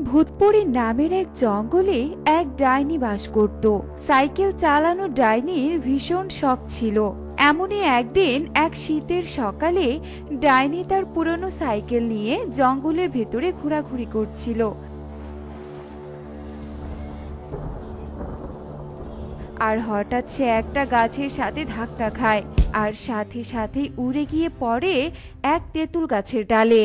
ভূতপুরী নামের এক জঙ্গলে এক ডাইনি বাস করত। সাইকেল চালানো ডাইনির ভীষণ শখ ছিল। এমনই একদিন এক শীতের সকালে ডাইনি তার পুরনো সাইকেল নিয়ে জঙ্গলের ভেতরে ঘোরাঘুরি করছিল। আর হঠাৎ সে একটা গাছের সাথে ধাক্কা খায়, আর সাথে সাথেই উড়ে গিয়ে পড়ে এক তেঁতুল গাছের ডালে।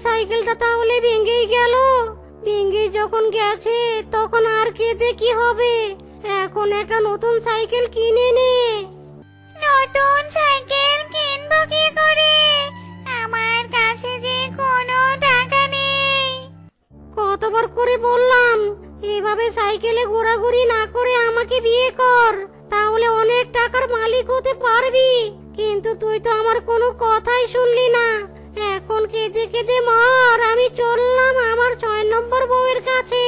সাইকেলটা তাহলে ভেঙেই গেল। ভেঙে যখন গেছে তখন আর কেঁদে কি হবে? এখন একটা নতুন সাইকেল কিনে নে। নতুন সাইকেল কিনবো কি করে? আমার কাছে যে কোনো টাকা নেই। কতবার করে বললাম এভাবে সাইকেলে ঘোরাঘুরি না করে আমাকে বিয়ে কর, তাহলে অনেক টাকার মালিক হতে পারবি। কিন্তু তুই তো আমার কোনো কথাই শুনলি না। এখন কেঁদে কেঁদে মর। আমি চললাম আমার ৬ নম্বর বউয়ের কাছে।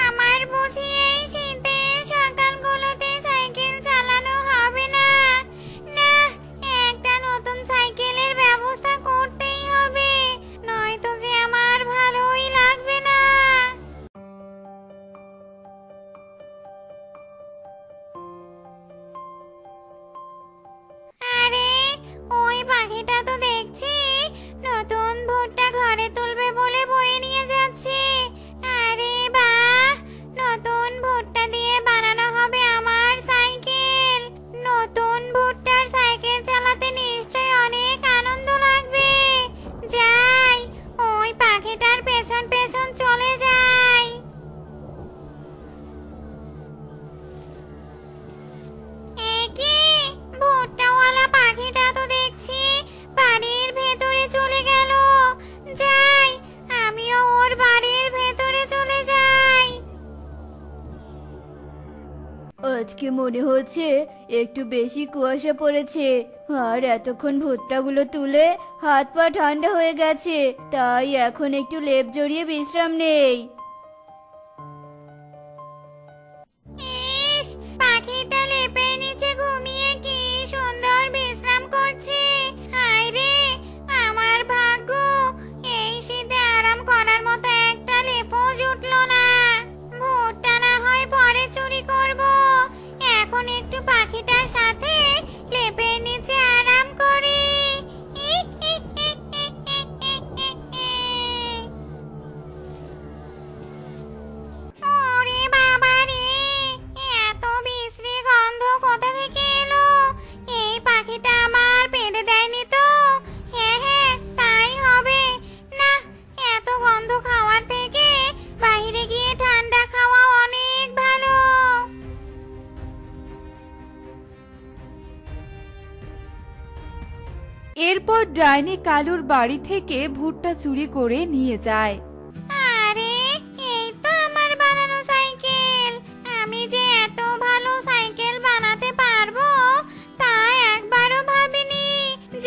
আমার বুঝি এই শীতের সকালগুলোতে সাইকেল চালানো হবে না। না, একটা নতুন সাইকেলের ব্যবস্থা করতেই হবে, নয়তো যে আমার ভালোই লাগবে না। আরে, ওই পাখিটা তো দেখছি নতুন ভুট্টা ঘরে তুলবে বলে বয়ে নিয়ে যাচ্ছে। আরে বাহ, নতুন ভুট্টা দিয়ে বানানো হবে আমার সাইকেল। নতুন ভুট্টার সাইকেল চালাতে নিশ্চয়ই অনেক আনন্দ লাগবে। যাই, ওই পাখিটার পেছন পেছন চলে যাই। একি, ভুট্টাওয়ালা পাখিটা তো দেখছি বাড়ির ভেতরে চলে গেল। যাই, আমিও ওর বাড়ির ভেতরে চলে যাই। আজকে মনে হচ্ছে একটু বেশি কুয়াশা পড়েছে, আর এতক্ষণ ভুট্টাগুলো তুলে হাত পা ঠান্ডা হয়ে গেছে, তাই এখন একটু লেপ জড়িয়ে বিশ্রাম নেই। ইস, পাখিটা লেপের নিচে ঘুমিয়ে কি সুন্দর বিশ্রাম করছে। হায় রে, আমার ভাগ্য, এই শীতে আরাম করার মতো একটা লেপও জুটলো না। ভুট্টা না হয় পরে চুরি করব, এখন একটু পাখিটার সাথে লেপের নিচে আরাম করি। ওরে বাবা রে, এত বিশ্রী গন্ধ কোথা থেকে এলো? এই পাখিটা আমার পেঁদে দেয়নি তো? হ্যাঁ হ্যাঁ, তাই হবে। না, এত গন্ধ খাওয়ার থেকে বাইরে গিয়ে ঠান্ডা খাওয়া অনেক ভালো। এরপর ডাইনি কালুর বাড়ি থেকে ভুট্টা চুরি করে নিয়ে যায়। আরে, এই তো আমার বানানো সাইকেল। আমি যে এত ভালো সাইকেল বানাতে পারবো তা একবারও ভাবিনি।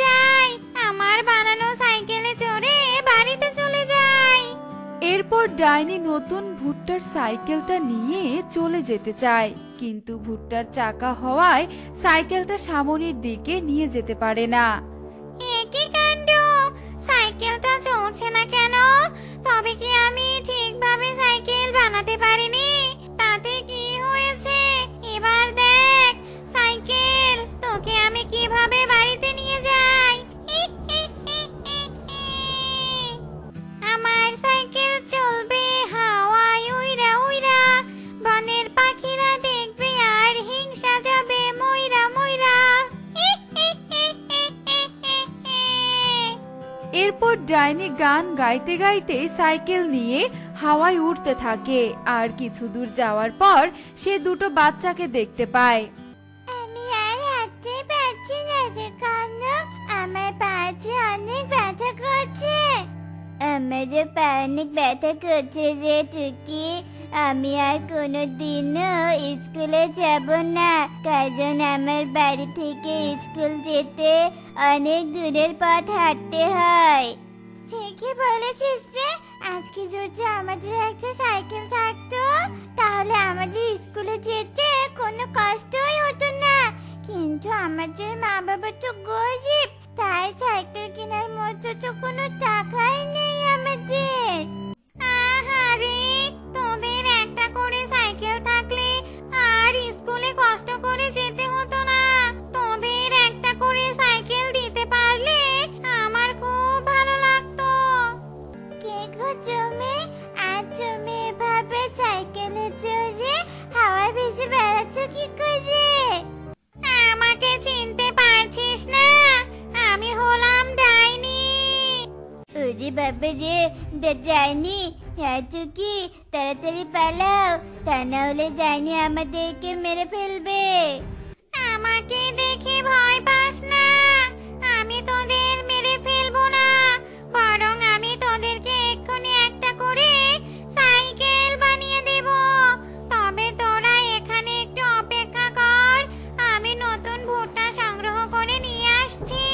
যাই, আমার বানানো সাইকেলে চড়ে বাড়িতে চলে যাই। এরপর ডাইনি নতুন ভুট্টার সাইকেলটা নিয়ে চলে যেতে চায়, কিন্তু ভুট্টার চাকা হওয়ায় সাইকেলটা সামনের দিকে নিয়ে যেতে পারে না। একই কাণ্ড, সাইকেলটা চলছে না কেন? তবে কি আমি ঠিকভাবে সাইকেল বানাতে পারিনি? তাতে কি হয়েছে? এবার দেখ সাইকেল, তোকে আমি কিভাবে বাড়িতে নিয়ে যাই। আমার সাইকেল চলবে হাওয়ায় উইরা উইরা, বনের পাখিরা দেখবে আর হিংসা যাবে মইরা মইরা। এরপর ডাইনি গান গাইতে গাইতে সাইকেল নিয়ে হাওয়ায় উড়তে থাকে, আর কিছু দূর যাওয়ার পর সে দুটো বাচ্চাকে দেখতে পায়। আমি আর হাঁটতে পারছি না রে কানু, আমার পায়ে অনেক ব্যথা করছে। আমার যে পায়ে অনেক ব্যথা করছে রে টুকি, আমি আর কোনোদিনও স্কুলে যাব না, কারণ আমার বাড়ি থেকে স্কুল যেতে অনেক দূরের পথ হাঁটতে হয়। ঠিকই বলেছিস রে, আজকে যদি আমাদের একটা সাইকেল থাকতো তাহলে আমাদের স্কুলে যেতে কোনো কষ্টই হতো না। কিন্তু আমাদের মা বাবা তো গরিব, তাই সাইকেল কেনার মতো তো কোনো টাকাই নেই আমাদের। আহারে, তোদের একটা করে সাইকেল থাকলে আর স্কুলে কষ্ট করে যেতে হতো না। তোদের একটা করে সাইকেল দিতে পারলে আমার খুব ভালো লাগতো। কে গো তুমি? আর তুমি এভাবে সাইকেলে চড়ে হাওয়ায় ভেসে বেড়াচ্ছ কি করে? আমাকে চিনতে পারছিস না? আমি হলাম ডাইনি। ওরে বাবা রে, ডাইনি! হ্যাঁ টুকি, তাড়াতাড়ি পালাও, তা না হলে ডাইনি আমাদেরকে মেরে ফেলবে। আমাকে দেখে ভয় পাস না, আমি তোদের মেরে ফেলবো না, বরং আমি তোদেরকে এক্ষুনি একটা করে সাইকেল বানিয়ে দেব। তবে তোরা এখানে একটু অপেক্ষা কর, আমি নতুন ভুট্টা সংগ্রহ করে নিয়ে আসছি।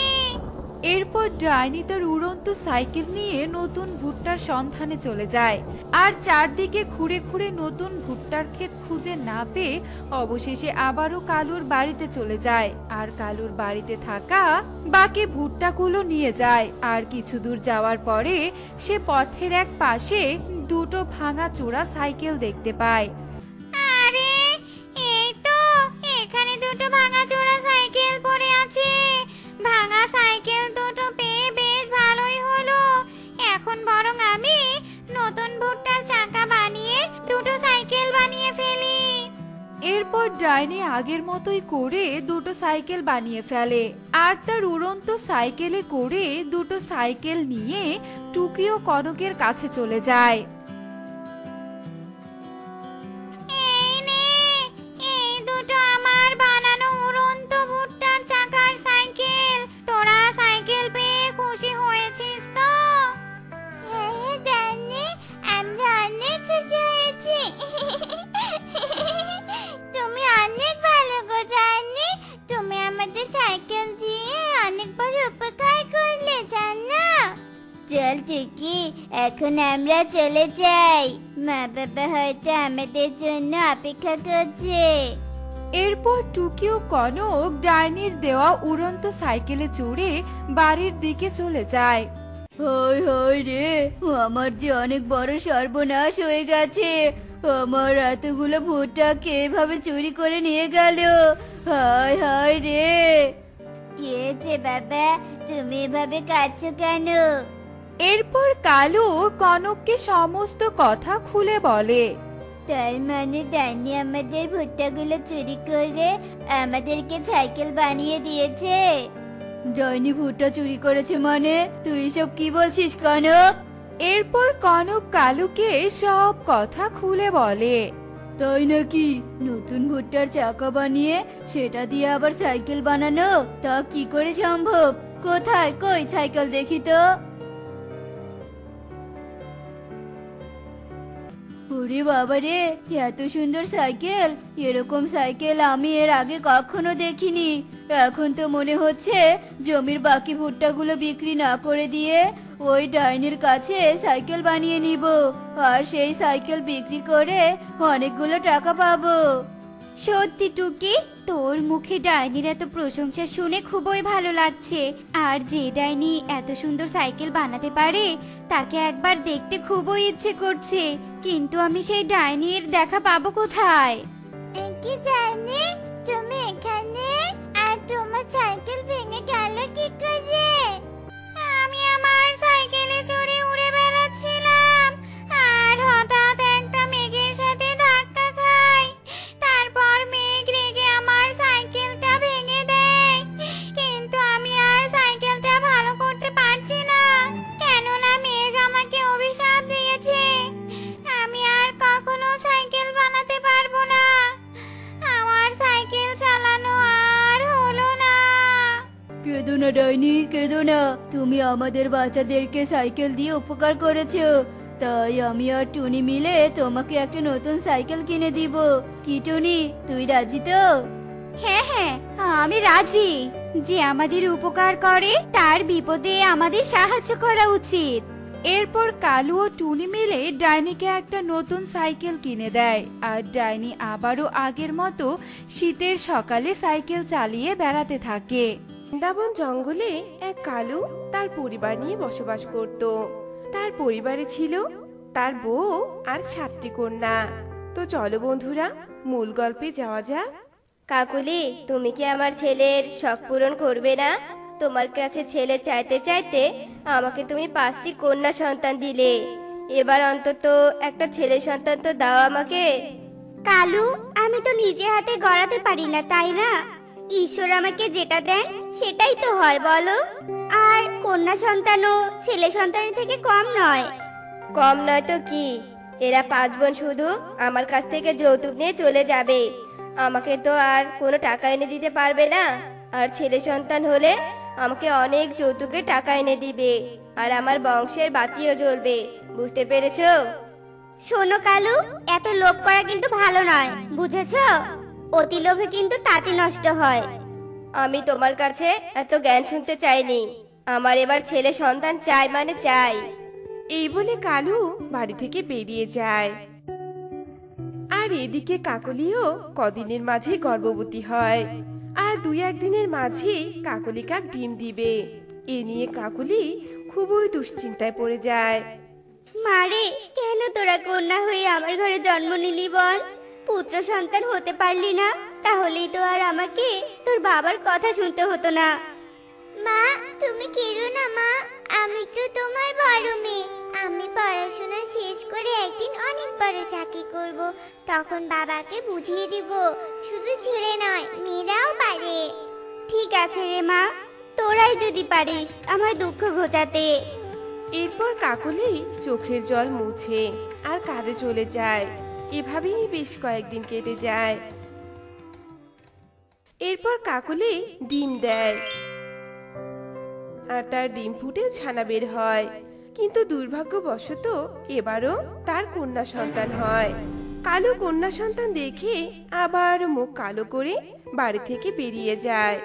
এরপর ডাইনি তার উড়ন্ত সাইকেল নিয়ে নতুন ভুট্টার সন্ধানে চলে যায় আর চারদিকে ঘুরে ঘুরে নতুন ভুট্টার ক্ষেত খুঁজে না পেয়ে অবশেষে আবারও কালুর বাড়িতে চলে যায় আর কালুর বাড়িতে থাকা বাকি ভুট্টাগুলো নিয়ে যায়। আর কিছু দূর যাওয়ার পরে সে পথের এক পাশে দুটো ভাঙা চোরা সাইকেল দেখতে পায়। আরে, এই তো এখানে দুটো ভাঙাচোরা সাইকেল পড়ে আছে। ভাঙা সাইকেল দুটো পেয়ে বেশ ভালোই হলো। এখন বরং আমি নতুন ভুট্টার চাকা বানিয়ে দুটো সাইকেল বানিয়ে ফেলি। এরপর ডাইনি আগের মতোই করে দুটো সাইকেল বানিয়ে ফেলে আর তার উড়ন্ত সাইকেলে করে দুটো সাইকেল নিয়ে টুকি ও কনকের কাছে চলে যায়। এই নে, এই দুটো আমার বানানো উড়ন্ত ভুট্টার চাকার সাইকেল। তোরা সাইকেল পেয়ে খুশি হয়েছিস তো? হ্যাঁ ডাইনি, আমরা অনেক খুশি হয়েছি। তুমি অনেক ভালো গো ডাইনি, তুমি আমাদের সাইকেল দিয়ে অনেক বড় উপকার করলে জানো। চল টুকি, এখন আমরা চলে যাই, মা বাবা হয়তো আমাদের জন্য অপেক্ষা করছে। এরপর টুকি ও কনক ডাইনির দেওয়া উড়ন্ত সাইকেলে চড়ে বাড়ির দিকে চলে যায়। হায় হায় রে, আমার যে অনেক বড় সর্বনাশ হয়ে গেছে। আমার এতগুলো ভুট্টা কে এভাবে চুরি করে নিয়ে গেল? হায় হায় রে। কি হয়েছে বাবা, তুমি এভাবে কাঁদছো কেন? এরপর কালু কনককে সমস্ত কথা খুলে বলে। তার মানে ডাইনি আমাদের ভুট্টাগুলো চুরি করে আমাদেরকে সাইকেল বানিয়ে দিয়েছে। ডাইনি ভুট্টা চুরি করেছে মানে? তুই সব কি বলছিস কনক? এরপর কনক কালুকে সব কথা খুলে বলে। তাই নাকি? নতুন ভুট্টার চাকা বানিয়ে সেটা দিয়ে আবার সাইকেল বানানো, তা কি করে সম্ভব? কোথায়, কই সাইকেল দেখি তো। ওরে বাবা রে, এত সুন্দর সাইকেল! এরকম সাইকেল আমি এর আগে কখনো দেখিনি। এখন তো মনে হচ্ছে জমির বাকি ভুট্টাগুলো বিক্রি না করে দিয়ে ওই ডাইনির কাছে সাইকেল বানিয়ে নিব, আর সেই সাইকেল বিক্রি করে অনেকগুলো টাকা পাবো। সত্যি টুকি, তোর মুখে ডাইনির এত প্রশংসা শুনে খুবই ভালো লাগছে। আর যে ডাইনি এত সুন্দর সাইকেল বানাতে পারে তাকে একবার দেখতে খুবই ইচ্ছে করছে, কিন্তু আমি সেই ডাইনির দেখা পাবো কোথায়? কি ডাইনি, তুমি এখানে? আর তোমার সাইকেল ভেঙে গেল কি করে? আমি আমার সাইকেলে চড়ে উড়ে বেড়াচ্ছিলাম আর হঠাৎ একটা মেঘের সাথে ধাক্কা খাই। তারপর মেঘ রেগে আমার সাইকেলটা ভেঙে দেয়, কিন্তু আমি আর সাইকেলটা ভালো করতে পারছি না, কেননা মেঘ আমাকে অভিশাপ দিয়েছে। আমি আর কখনো সাইকেল বানাতে পারবো না। আমার সাইকেল চালানো আর হলো না। কেঁদো না ডাইনি, কেঁদো না। তুমি আমাদের বাচ্চাদেরকে সাইকেল দিয়ে উপকার করেছো, তাই আমি আর টুনি মিলে তোমাকে একটা নতুন সাইকেল কিনে দিব। কি টুনি, তুই রাজি তো? হ্যাঁ হ্যাঁ, আমি রাজি। যে আমাদের উপকার করে তার বিপদে আমাদের সাহায্য করা উচিত। এরপর কালু ও টুনি মিলে ডাইনিকে একটা নতুন সাইকেল কিনে দেয়, আর ডাইনি আবারও আগের মতো শীতের সকালে সাইকেল চালিয়ে বেড়াতে থাকে। বৃন্দাবন জঙ্গলে এক কালু তার পরিবার নিয়ে বসবাস করত। তার পরিবারে ছিল তার বউ আর 7টি কন্যা। তো চলো বন্ধুরা, মূল গল্পে যাওয়া যাক। কাকুলি, তুমি কি আমার ছেলের শখ পূরণ করবে না? তোমার কাছে ছেলে চাইতে চাইতে আমাকে তুমি 5টি কন্যা সন্তান দিলে। এবার অন্তত একটা ছেলে সন্তান তো দাও আমাকে। কালু, আমি তো নিজে হাতে গড়াতে পারি না, তাই না? ঈশ্বর আমাকে যেটা দেন সেটাই তো হয়, বলো। আর কন্যা সন্তানও ছেলে সন্তানের থেকে কম নয়। কম নয় তো কি, এরা 5 বোন শুধু আমার কাছ থেকে যৌতুক নিয়ে চলে যাবে। আমাকে তো আর কোনো টাকা এনে দিতে পারবে না। আর ছেলে সন্তান হলে আমাকে অনেক যৌতুকে টাকা এনে দিবে, আর আমার বংশের বাতিও জ্বলবে। বুঝতে পেরেছো? শোনো কালু, এত লোভ করা কিন্তু ভালো নয়, বুঝেছো? অতি লোভে কিন্তু তাঁতি নষ্ট হয়। আমি তোমার কাছে এত জ্ঞান শুনতে চাইনি। আমার এবার ছেলে সন্তান চাই মানে চাই। এই বলে কালু বাড়ি থেকে বেরিয়ে যায়। আর এদিকে কাকলিও কদিনের মাঝে গর্ভবতী হয়। আর 2-1 দিনের মাঝে কাকলি কাক ডিম দিবে। এ নিয়ে কাকলি খুবই দুশ্চিন্তায় পড়ে যায়। মারে, কেন তোরা কন্যা হয়ে আমার ঘরে জন্ম নিলি বল? পুত্র সন্তান হতে পারলি না, তাহলেই তো আর আমাকে তোর বাবার কথা শুনতে হতো না। মা, তুমি কেঁদো না মা, আমি তো তোমার বড় মেয়ে। আমি পড়াশোনা শেষ করে একদিন অনেক বড় চাকরি করব, তখন বাবাকে বুঝিয়ে দিব শুধু ছেলে নয় মেয়েরাও পারে। ঠিক আছে রে মা, তোরাই যদি পারিস আমার দুঃখ ঘোচাতে। এরপর কাকলি চোখের জল মুছে আর কাজে চলে যায়। এভাবেই বেশ কয়েকদিন কেটে যায়। এরপর কাকলি ডিম দেয়, আর তার ডিম ফুটে ছানা বের হয়। কিন্তু দুর্ভাগ্যবশত এবারও তার কন্যা সন্তান হয়। কালো কন্যা সন্তান দেখে আবার মুখ কালো করে বাড়ি থেকে বেরিয়ে যায়।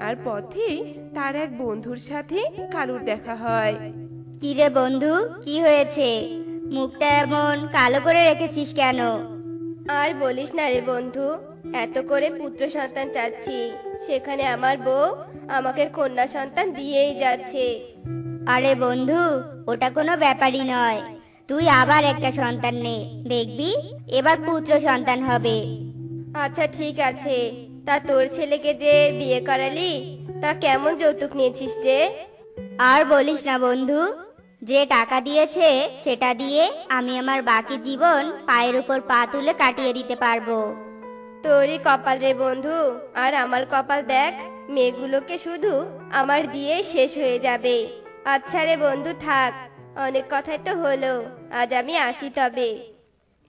আর পথে তার এক বন্ধুর সাথে কালুর দেখা হয়। কি রে বন্ধু, কি হয়েছে? মুখটা এমন কালো করে রেখেছিস কেন? আর বলিস না রে বন্ধু, এত করে পুত্র সন্তান চাচ্ছি, সেখানে আমার বউ আমাকে কন্যা সন্তান দিয়েই যাচ্ছে। আরে বন্ধু, ওটা কোনো ব্যাপারই নয়। তুই আবার একটা সন্তান নে, দেখবি এবার পুত্র সন্তান হবে। আচ্ছা ঠিক আছে, তা তোর ছেলেকে যে বিয়ে করালি, তা কেমন যৌতুক নিয়েছিস রে? আর বলিস না বন্ধু, যে টাকা দিয়েছে সেটা দিয়ে আমি আমার বাকি জীবন পায়ের উপর পা তুলে কাটিয়ে দিতে পারবো। তোরই কপাল রে বন্ধু, আর আমার কপাল দেখ, মেয়েগুলোকে শুধু আমার দিয়েই শেষ হয়ে যাবে। আচ্ছা রে বন্ধু থাক, অনেক কথাই তো হলো, আজ আমি আসি তবে।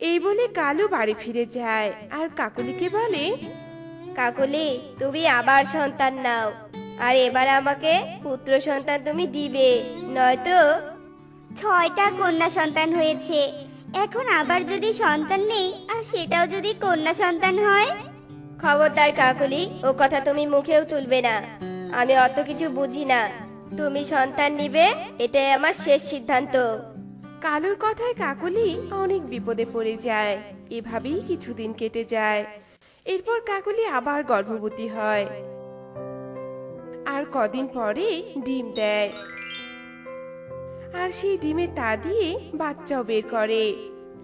এই বলে কালু বাড়ি ফিরে যায় আর কাকলিকে বলে, কাকলি, তুমি আবার সন্তান নাও, আর এবার আমাকে পুত্র সন্তান তুমি দিবে, নয়তো। 6টা কন্যা সন্তান হয়েছে, এখন আবার যদি সন্তান নেই আর সেটাও যদি কন্যা সন্তান হয়? খবরদার কাকলি, ও কথা তুমি মুখেও তুলবে না। আমি অত কিছু বুঝি না। তুমি সন্তান নিবে, এটাই আমার শেষ সিদ্ধান্ত। কালুর কথায় কাকলি অনেক বিপদে পড়ে যায়। এভাবেই কিছুদিন কেটে যায়। এরপর কাকলি আবার গর্ভবতী হয়, আর কদিন পরে ডিম দেয়। আর সেই ডিমের তা দিয়ে বাচ্চাও বের করে,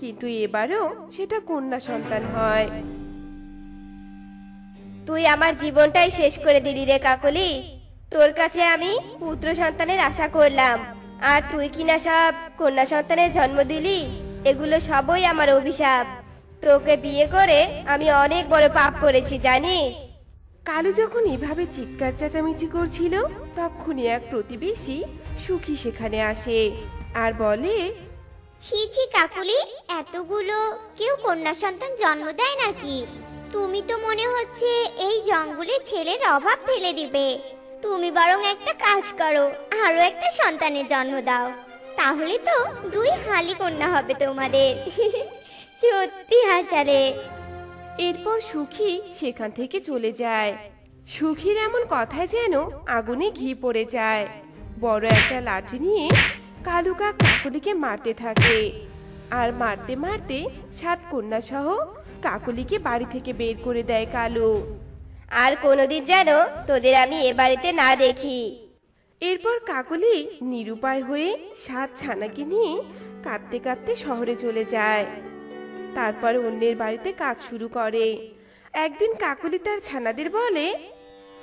কিন্তু এবারও সেটা কন্যা সন্তান হয়। তুই আমার জীবনটাই শেষ করে দিলি রে কাকলি। তোর কাছে আমি পুত্র সন্তানের আশা করলাম, আর তুই কিনা সব কন্যা সন্তানের জন্ম দিলি। এগুলো সবই আমার অভিশাপ। তোকে বিয়ে করে আমি অনেক বড় পাপ করেছি, জানিস? কালু যখন এভাবে চিৎকার চেঁচামেচি করছিল, তখনই এক প্রতিবেশী সুখী সেখানে আসে আর বলে, ছি ছি কাকুলি, এতগুলো কেউ কন্যা সন্তান জন্ম দেয় নাকি? তুমি তো মনে হচ্ছে এই জঙ্গলে ছেলের অভাব ফেলে দিবে। তুমি বরং একটা কাজ করো, আরো একটা সন্তানের জন্ম দাও, তাহলে তো 2 হালি কন্যা হবে তোমাদের। সত্যি হাসালে। এরপর সুখী সেখান থেকে চলে যায়। সুখীর এমন কথায় যেন আগুনে ঘি পড়ে যায়। বড় একটা লাঠি নিয়ে কালু কাক কাকলিকে মারতে থাকে। আর মারতে মারতে 7 কন্যা সহ কাকলিকে বাড়ি থেকে বের করে দেয় কালু। আর কোনোদিন যেন তোদের আমি এ বাড়িতে না দেখি। এরপর কাকলি নিরুপায় হয়ে 7 ছানাকে নিয়ে কাঁদতে কাঁদতে শহরে চলে যায়। তারপর অন্যের বাড়িতে কাজ শুরু করে। একদিন কাকলি তার ছানাদের বলে,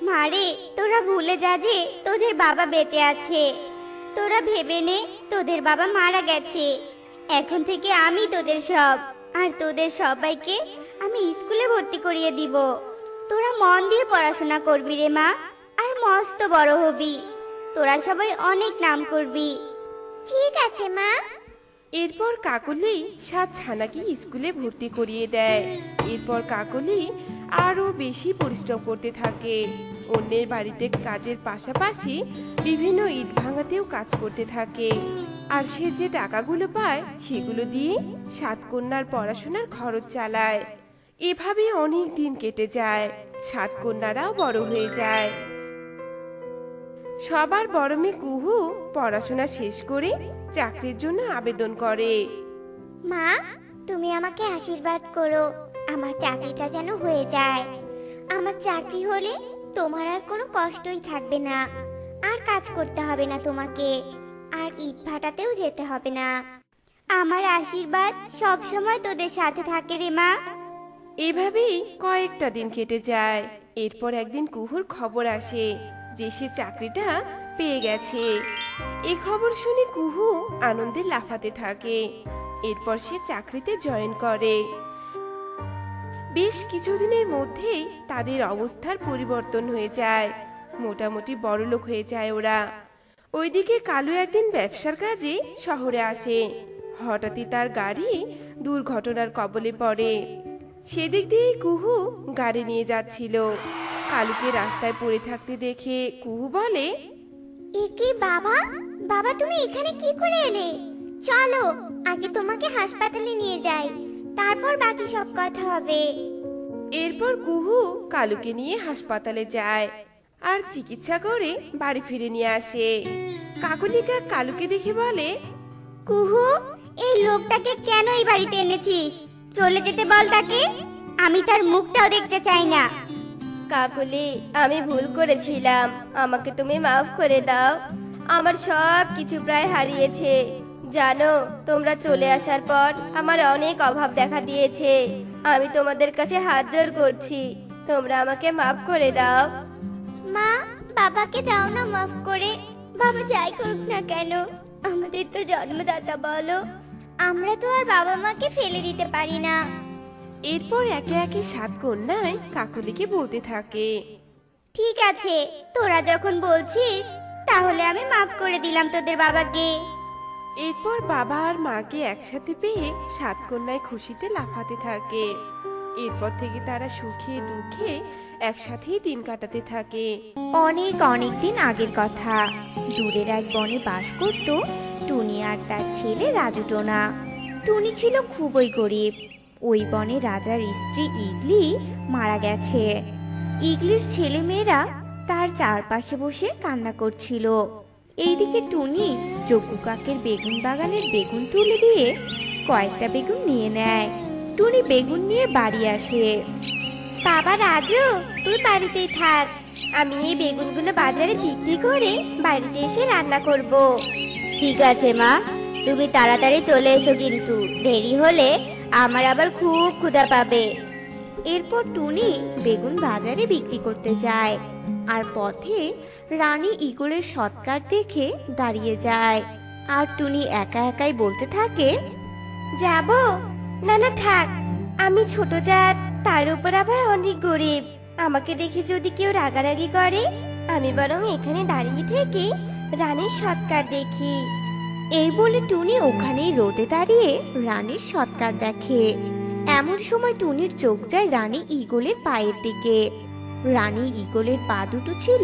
মারে, তোরা ভুলে যা যে তোদের বাবা বেঁচে আছে। তোরা ভেবে নে তোদের বাবা মারা গেছে। এখন থেকে আমি তোদের সব, আর তোদের সবাইকে আমি স্কুলে ভর্তি করিয়ে দিব। তোরা মন দিয়ে পড়াশোনা করবি রে মা, আর মস্ত বড় হবি। তোরা সবাই অনেক নাম করবি। ঠিক আছে মা। এরপর কাকলি 7 ছানাকে স্কুলে ভর্তি করিয়ে দেয়। এরপর কাকলি আরো বেশি পরিশ্রম করতে থাকে। অন্যের বাড়িতে কাজের পাশাপাশি বিভিন্ন ইট ভাঙাতেও কাজ করতে থাকে। আর সে যে টাকাগুলো পায় সেগুলো দিয়ে 7 কন্যার পড়াশোনার খরচ চালায়। এভাবে অনেক দিন কেটে যায়। 7 কন্যারাও বড় হয়ে যায়। সবার বড় মেয়ে কুহু পড়াশোনা শেষ করে চাকরির জন্য আবেদন করে। মা, তুমি আমাকে আশীর্বাদ করো, আমার চাকরিটা যেন হয়ে যায়। আমার চাকরি হলে তোমার আর কোনো কষ্টই থাকবে না। আর কাজ করতে হবে না তোমাকে, আর ইট ভাটাতেও যেতে হবে না। আমার আশীর্বাদ সব সময় তোদের সাথে থাকে রে মা। এভাবেই কয়েকটা দিন কেটে যায়। এরপর একদিন কুহুর খবর আসে যে সে চাকরিটা পেয়ে গেছে। এই খবর শুনে কুহু আনন্দে লাফাতে থাকে। এরপর সে চাকরিতে জয়েন করে। বেশ কিছুদিনের মধ্যেই তাদের অবস্থার পরিবর্তন হয়ে যায়। মোটামুটি বড়লোক হয়ে যায় ওরা। ওইদিকে কালু একদিন ব্যবসার কাজে শহরে আসে। হঠাৎই তার গাড়ি দুর্ঘটনার কবলে পড়ে। সেদিক দিয়ে কুহু গাড়ি নিয়ে যাচ্ছিল। কালুকে রাস্তায় পড়ে থাকতে দেখে কুহু বলে, একে বাবা, বাবা তুমি এখানে কি করে এলে? চলো আগে তোমাকে হাসপাতালে নিয়ে যাই, তারপর বাকি সব কথা হবে। এরপর কুহু কালুকে নিয়ে হাসপাতালে যায় আর চিকিৎসা করে বাড়ি ফিরে নিয়ে আসে। কাকুলিকা কালুকে দেখে বলে, কুহু, এই লোকটাকে কেন এই বাড়িতে এনেছিস? চলে যেতে বল তাকে, আমি তার মুখটাও দেখতে চাই না। কাকুলি, আমি ভুল করেছিলাম, আমাকে তুমি মাফ করে দাও। আমার সব কিছু প্রায় হারিয়েছে। জানো, তোমরা চলে আসার পর আমার অনেক অভাব দেখা দিয়েছে। আমি তোমাদের কাছে হাত জোড় করছি, তোমরা আমাকে মাফ করে দাও। মা, বাবাকে দাও না মাফ করে। বাবা যাই করুক না কেন, আমাদের তো জন্মদাতা বলো। আমরা তো আর বাবা মাকে ফেলে দিতে পারি না। এরপর একে একে 7 কন্যায় কাকুলিকে বলতে থাকে, ঠিক আছে, তোরা যখন বলছিস তাহলে আমি মাফ করে দিলাম তোদের বাবাকে। এরপর বাবা আর মাকে একসাথে পেয়ে 7 কন্যায় খুশিতে লাফাতে থাকে। এরপর থেকে তারা সুখে দুঃখে একসাথেই দিন কাটাতে থাকে। অনেক অনেক দিন আগের কথা। দূরের এক বনে বাস করত টুনি আর তার ছেলে রাজু টোনা। টুনি ছিল খুবই গরিব। ওই বনে রাজার স্ত্রী ইগলি মারা গেছে। ইগলির ছেলে মেয়েরা তার চারপাশে বসে কান্না করছিল। এইদিকে টুনি যজ্ঞ কাকের বেগুন বাগানের বেগুন তুলে দিয়ে কয়েকটা বেগুন নিয়ে নেয়। টুনি বেগুন নিয়ে বাড়ি আসে। বাবা রাজু, তুই বাড়িতেই থাক, আমি এই বেগুনগুলো বাজারে বিক্রি করে বাড়িতে এসে রান্না করব। ঠিক আছে মা, তুমি তাড়াতাড়ি চলে এসো, কিন্তু দেরি হলে আমার আবার খুব ক্ষুধা পাবে। এরপর টুনি বেগুন বাজারে বিক্রি করতে যায় আর পথে রানী ঈগলের সৎকার দেখে দাঁড়িয়ে যায়। আর টুনি একা একাই বলতে থাকে, যাব না, না থাক, আমি ছোট জাত, তার উপর আবার অনেক গরিব। আমাকে দেখে যদি কেউ রাগারাগি করে, আমি বরং এখানে দাঁড়িয়ে থেকে রানীর সৎকার দেখি। এই বলে টুনি ওখানেই রোদে দাঁড়িয়ে রানীর সৎকার দেখে। এমন সময় টুনির চোখ যায় রানী ঈগলের পায়ের দিকে। রানী ঈগলের পা দুটো ছিল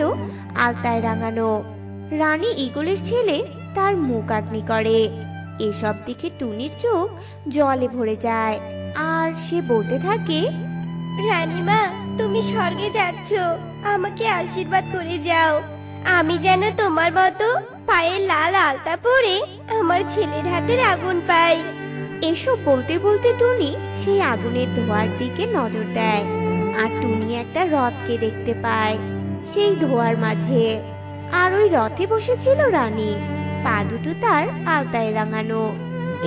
আলতায় রাঙানো। রানী ঈগলের ছেলে তার মুখাগ্নি করে। এসব দেখে টুনির চোখ জলে ভরে যায় আর সে বলতে থাকে, রানীমা, তুমি স্বর্গে যাচ্ছ, আমাকে আশীর্বাদ করে যাও। আমি যেন তোমার মতো পায়ে লাল আলতা পরে আমার ছেলের হাতের আগুন পাই। এসব বলতে বলতে টুনি সেই আগুনের ধোঁয়ার দিকে নজর দেয় আর টুনি একটা রথকে দেখতে পায় সেই ধোঁয়ার মাঝে। আর ওই রথে বসেছিল রানী, পা দুটো তার আলতায় রাঙানো।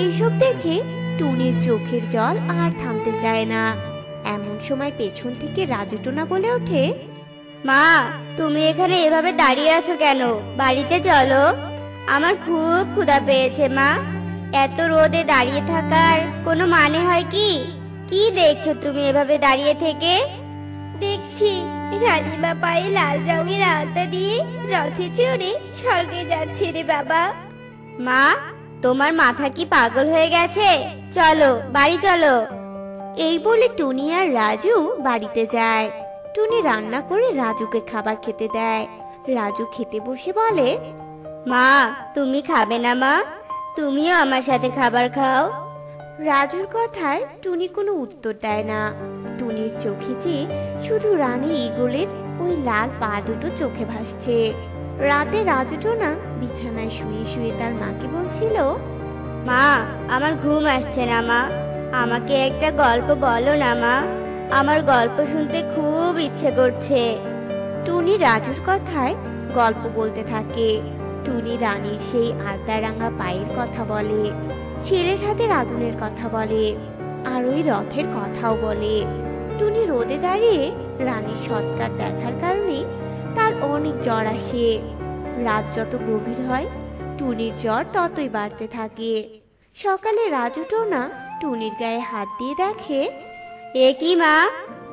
এইসব দেখে টুনির চোখের জল আর থামতে চায় না। এমন সময় পেছন থেকে রাজু টোনা বলে ওঠে, মা, তুমি এখানে এভাবে দাঁড়িয়ে আছো কেন? বাড়িতে চলো, আমার খুব ক্ষুধা পেয়েছে মা। এত রোদে দাঁড়িয়ে থাকার কোনো মানে হয় কি? কি দেখছো তুমি এভাবে দাঁড়িয়ে থেকে? দেখছি রানীমা পায়ে লাল রঙের আলতা দিয়ে রথে চড়ে স্বর্গে যাচ্ছে রে বাবা। মা, তোমার মাথা কি পাগল হয়ে গেছে? চলো, বাড়ি চলো। এই বলে টুনি আর রাজু বাড়িতে যায়। টুনি রান্না করে রাজুকে খাবার খেতে দেয়। রাজু খেতে বসে বলে, মা, তুমি খাবে না মা? তুমিও আমার সাথে খাবার খাও। রাজুর কথায় টুনি কোনো উত্তর দেয় না। টুনির চোখে যে শুধু রানী ঈগলের ওই লাল পা দুটো চোখে ভাসছে। রাতে রাজু টোনা বিছানায় শুয়ে শুয়ে তার মাকে বলছিল, মা, আমার ঘুম আসছে না মা, আমাকে একটা গল্প বলো না মা, আমার গল্প শুনতে খুব ইচ্ছে করছে। টুনি রাজুর কথায় গল্প বলতে থাকে। টুনি রানীর সেই আলতা রাঙা পায়ের কথা বলে, ছেলের হাতের আগুনের কথা বলে, আর ওই রথের কথাও বলে। টুনি রোদে দাঁড়িয়ে রানীর সৎকার দেখার কারণে তার অনেক জ্বর আসে। রাত যত গভীর হয় টুনির জ্বর ততই বাড়তে থাকে। সকালে রাজু টোনা টুনির গায়ে হাত দিয়ে দেখে, এ কি মা,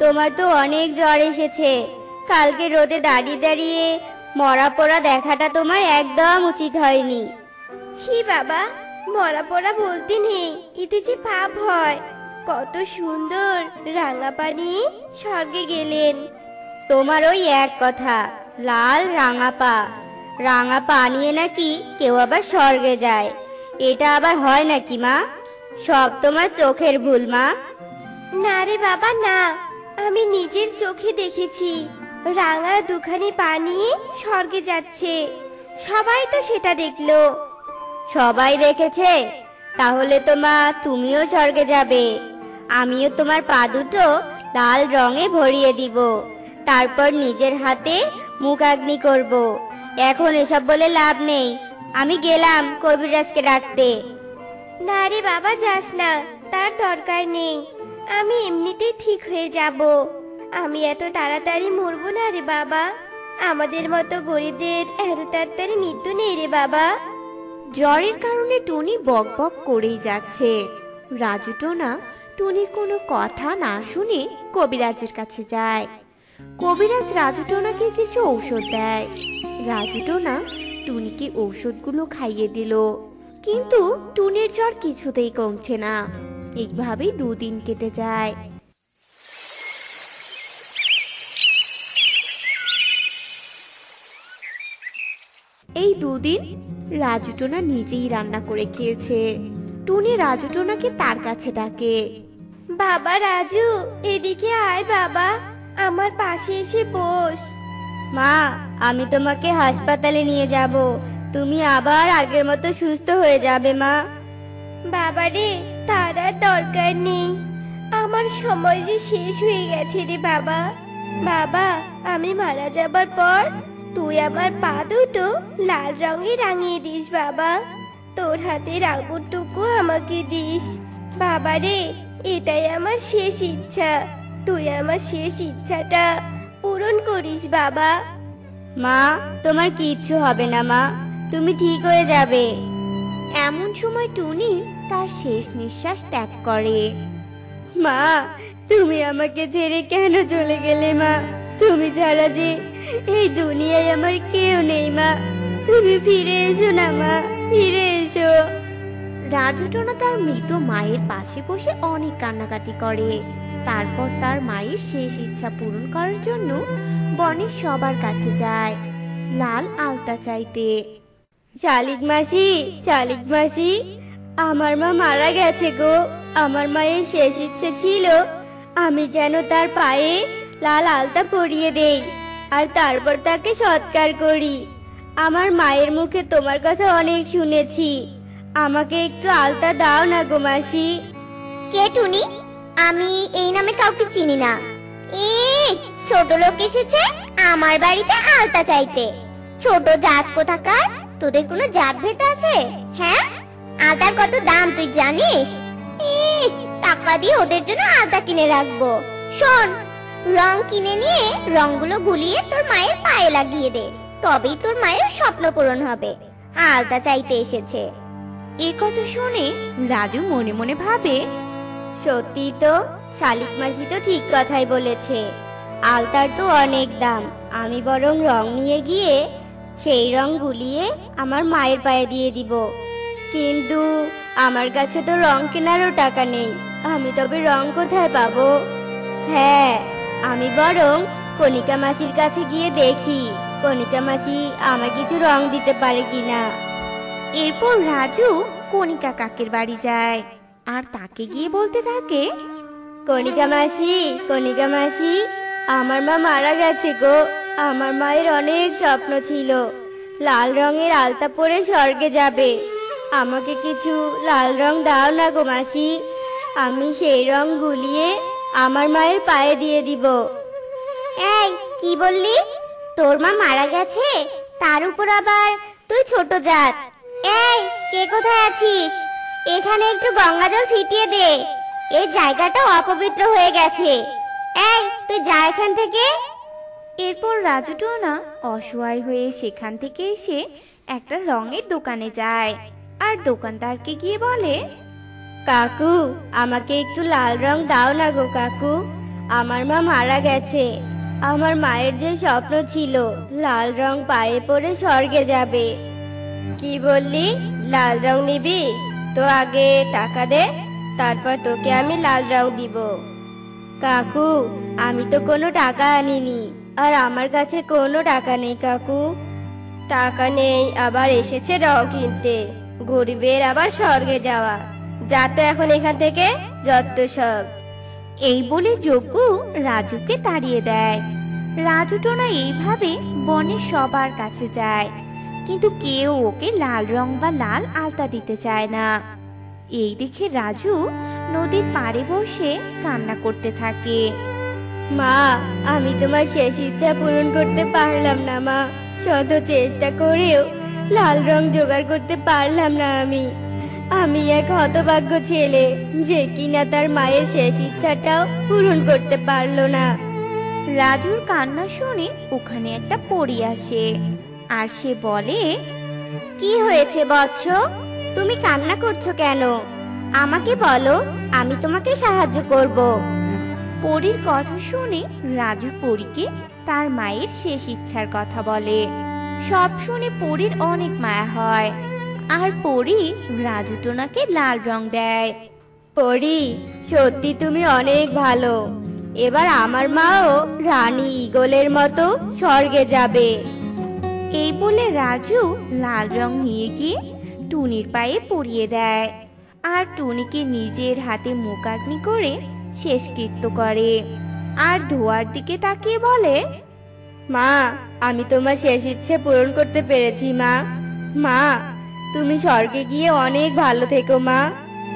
তোমার তো অনেক জ্বর এসেছে। কালকে রোদে দাঁড়িয়ে দাঁড়িয়ে মরা পোড়া দেখাটা তোমার একদম উচিত হয়নি। ছি বাবা, মরা পড়া বলতে নেই, এতে যে পাপ হয়। কত সুন্দর রাঙা পানি স্বর্গে গেলেন। তোমার ওই এক কথা, লাল রাঙা পা, রাঙা পা নিয়ে নাকি কেউ আবার স্বর্গে যায়? এটা আবার হয় নাকি মা? সব তোমার চোখের ভুল মা। না রে বাবা না, আমি নিজের চোখে দেখেছি রাঙা দুখানি পানি স্বর্গে যাচ্ছে। সবাই তো সেটা দেখলো। সবাই দেখেছে? তাহলে তো মা তুমিও স্বর্গে যাবে। আমিও তোমার পা দুটো লাল রঙে ভরিয়ে দিব, তারপর নিজের হাতে মুখাগ্নি করব। এখন এসব বলে লাভ নেই, আমি গেলাম কবিরাজকে ডাকতে। না রে বাবা, যাস না, তার দরকার নেই। আমি এমনিতেই ঠিক হয়ে যাব। আমি এত তাড়াতাড়ি মরবো না রে বাবা। আমাদের মতো গরিবদের এত তাড়াতাড়ি মৃত্যু নেই রে বাবা। জ্বরের কারণে টুনি বক বক করেই যাচ্ছে। রাজু টোনা টুনির কোনো কথা না শুনে কবিরাজের কাছে যায়। কবিরাজ রাজু টোনাকে কিছু ঔষধ দেয়। রাজু টোনা টুনিকে ঔষধগুলো খাইয়ে দিল, কিন্তু টুনির জ্বর কিছুতেই কমছে না। এইভাবেই 2 দিন কেটে যায়। এই 2 দিন রাজু টোনা নিজেই রান্না করে খেয়েছে। টুনি রাজু টোনাকে তার কাছে ডাকে, বাবা রাজু, এদিকে আয় বাবা, আমার পাশে এসে বস। মা, আমি তোমাকে হাসপাতালে নিয়ে যাব, তুমি আবার আগের মতো সুস্থ হয়ে যাবে মা। বাবা রে, তার আর দরকার নেই, আমার সময় যে শেষ হয়ে গেছে রে বাবা। বাবা, আমি মারা যাবার পর তুই আমার পা দুটো লাল রঙে রাঙিয়ে দিস বাবা। তোর হাতের আঙুরটুকু আমাকে দিস বাবা রে। এটাই আমার শেষ ইচ্ছা, তুই আমার শেষ ইচ্ছাটা পূরণ করিস বাবা। মা, তোমার কিচ্ছু হবে না মা, তুমি ঠিক হয়ে যাবে। এমন সময় টুনি তার শেষ নিঃশ্বাস ত্যাগ করে। মা, তুমি আমাকে ছেড়ে কেন চলে গেলে মা? তুমি ছাড়া যে এই দুনিয়ায় আমার কেউ নেই মা, তুমি ফিরে এসো না মা, ফিরে এসো। রাজু টোনা তার মৃত মায়ের পাশে বসে অনেক কান্নাকাটি করে। তারপর তার মায়ের শেষ ইচ্ছা পূরণ করার জন্য বনের সবার কাছে যায় লাল আলতা চাইতে। শালিক মাসি, শালিক মাসি, আমার মা মারা গেছে গো। আমার মায়ের শেষ ইচ্ছে ছিল আমি যেন তার পায়ে লাল আলতা পরিয়ে দেই আর তারপর তাকে সৎকার করি। আমার মায়ের মুখে তোমার কথা অনেক শুনেছি, আমাকে একটু আলতা দাও না গো মাসি। কে টুনি? আমি এই নামে কাউকে চিনি না। ছোট লোক এসেছে আমার বাড়িতে আলতা চাইতে। ছোট জাত কোথাকার, তোদের কোনো জাত ভেদ আছে? হ্যাঁ, আলতার কত দাম তুই জানিস? টাকা দিয়ে ওদের জন্য আলতা কিনে রাখবো। শোন, রং কিনে নিয়ে রংগুলো গুলিয়ে তোর মায়ের পায়ে লাগিয়ে দে, তবেই তোর মায়ের স্বপ্ন পূরণ হবে। আলতা চাইতে এসেছে। এ কথা শুনে রাজু মনে মনে ভাবে, সত্যি তো, শালিক মাসি তো ঠিক কথাই বলেছে। আলতার তো অনেক দাম, আমি বরং রং নিয়ে গিয়ে সেই রং গুলিয়ে আমার মায়ের পায়ে দিয়ে দিব। কিন্তু আমার কাছে তো রং কেনারও টাকা নেই, আমি তবে রং কোথায় পাবো? হ্যাঁ, আমি বরং কণিকা মাসির কাছে গিয়ে দেখি কণিকা মাসি আমায় কিছু রং দিতে পারে কিনা। এরপর রাজু কণিকা কাকের বাড়ি যায় আর তাকে গিয়ে বলতে থাকে, কণিকা মাসি, কণিকা মাসি, আমার মা মারা গেছে গো। আমার মায়ের অনেক স্বপ্ন ছিল লাল রঙের আলতা পরে স্বর্গে যাবে। আমাকে কিছু লাল রং দাও না গো মাসি, আমি সেই রং গুলিয়ে আমার মায়ের পায়ে দিয়ে দিব। এই কি বললি? তোর মা মারা গেছে, তার উপর আবার তুই ছোট জাত। এই, কে কোথায় আছিস? এখানে একটু গঙ্গা জল ছিটিয়ে দে, এই জায়গাটা অপবিত্র হয়ে গেছে। এই, তুই যা এখান থেকে। এরপর রাজু টোনা অসহায় হয়ে সেখান থেকে এসে একটা রঙের দোকানে যায় আর দোকানদারকে গিয়ে বলে, কাকু, আমাকে একটু লাল রং দাও না গো কাকু, আমার মা মারা গেছে। আমার মায়ের যে স্বপ্ন ছিল লাল রং পায়ে পরে স্বর্গে যাবে। কি বললি? লাল রং নিবি? তো আগে টাকা দে, তারপর তোকে আমি লাল রং দিব। কাকু, আমি তো কোনো টাকা আনিনি, আর আমার কাছে কোনো টাকা নেই কাকু। টাকা নেই আবার এসেছে রং কিনতে? গরিবের আবার স্বর্গে যাওয়া। যা তো এখন এখান থেকে, যত সব। এই বলে যজ্ঞ রাজুকে তাড়িয়ে দেয়। রাজু টোনা এইভাবে বনের সবার কাছে যায়, কিন্তু কেউ ওকে লাল রং বা লাল আলতা দিতে চায় না। এই দেখে রাজু নদীর পাড়ে বসে কান্না করতে থাকে। মা, আমি তোমার শেষ ইচ্ছা পূরণ করতে পারলাম না মা, শত চেষ্টা করেও লাল রং জোগাড় করতে পারলাম না। আমি এক হতভাগ্য ছেলে যে কিনা তার মায়ের শেষ ইচ্ছাটাও পূরণ করতে পারলো না। রাজুর কান্না শুনে ওখানে একটা পরী আসে আর সে বলে, কি হয়েছে বৎস? তুমি কান্না করছো কেন? আমাকে বলো, আমি তোমাকে সাহায্য করব। পরীর কথা শুনে রাজু পরীকে তার মায়ের শেষ ইচ্ছার কথা বলে। সব শুনে পরীর অনেক মায়া হয় আর পরী রাজু টোনাকে লাল রং দেয়। পরী, সত্যি তুমি অনেক ভালো। এবার আমার মাও রানী ঈগলের মতো স্বর্গে যাবে। এই বলে রাজু লাল রং নিয়ে গিয়ে টুনির পায়ে পরিয়ে দেয় আর টুনিকে নিজের হাতে মুখাগ্নি করে শেষকৃত্য করে আর ধোয়ার দিকে তাকিয়ে বলে, মা, আমি তোমার শেষ ইচ্ছে পূরণ করতে পেরেছি মা। মা, তুমি স্বর্গে গিয়ে অনেক ভালো থেকো মা,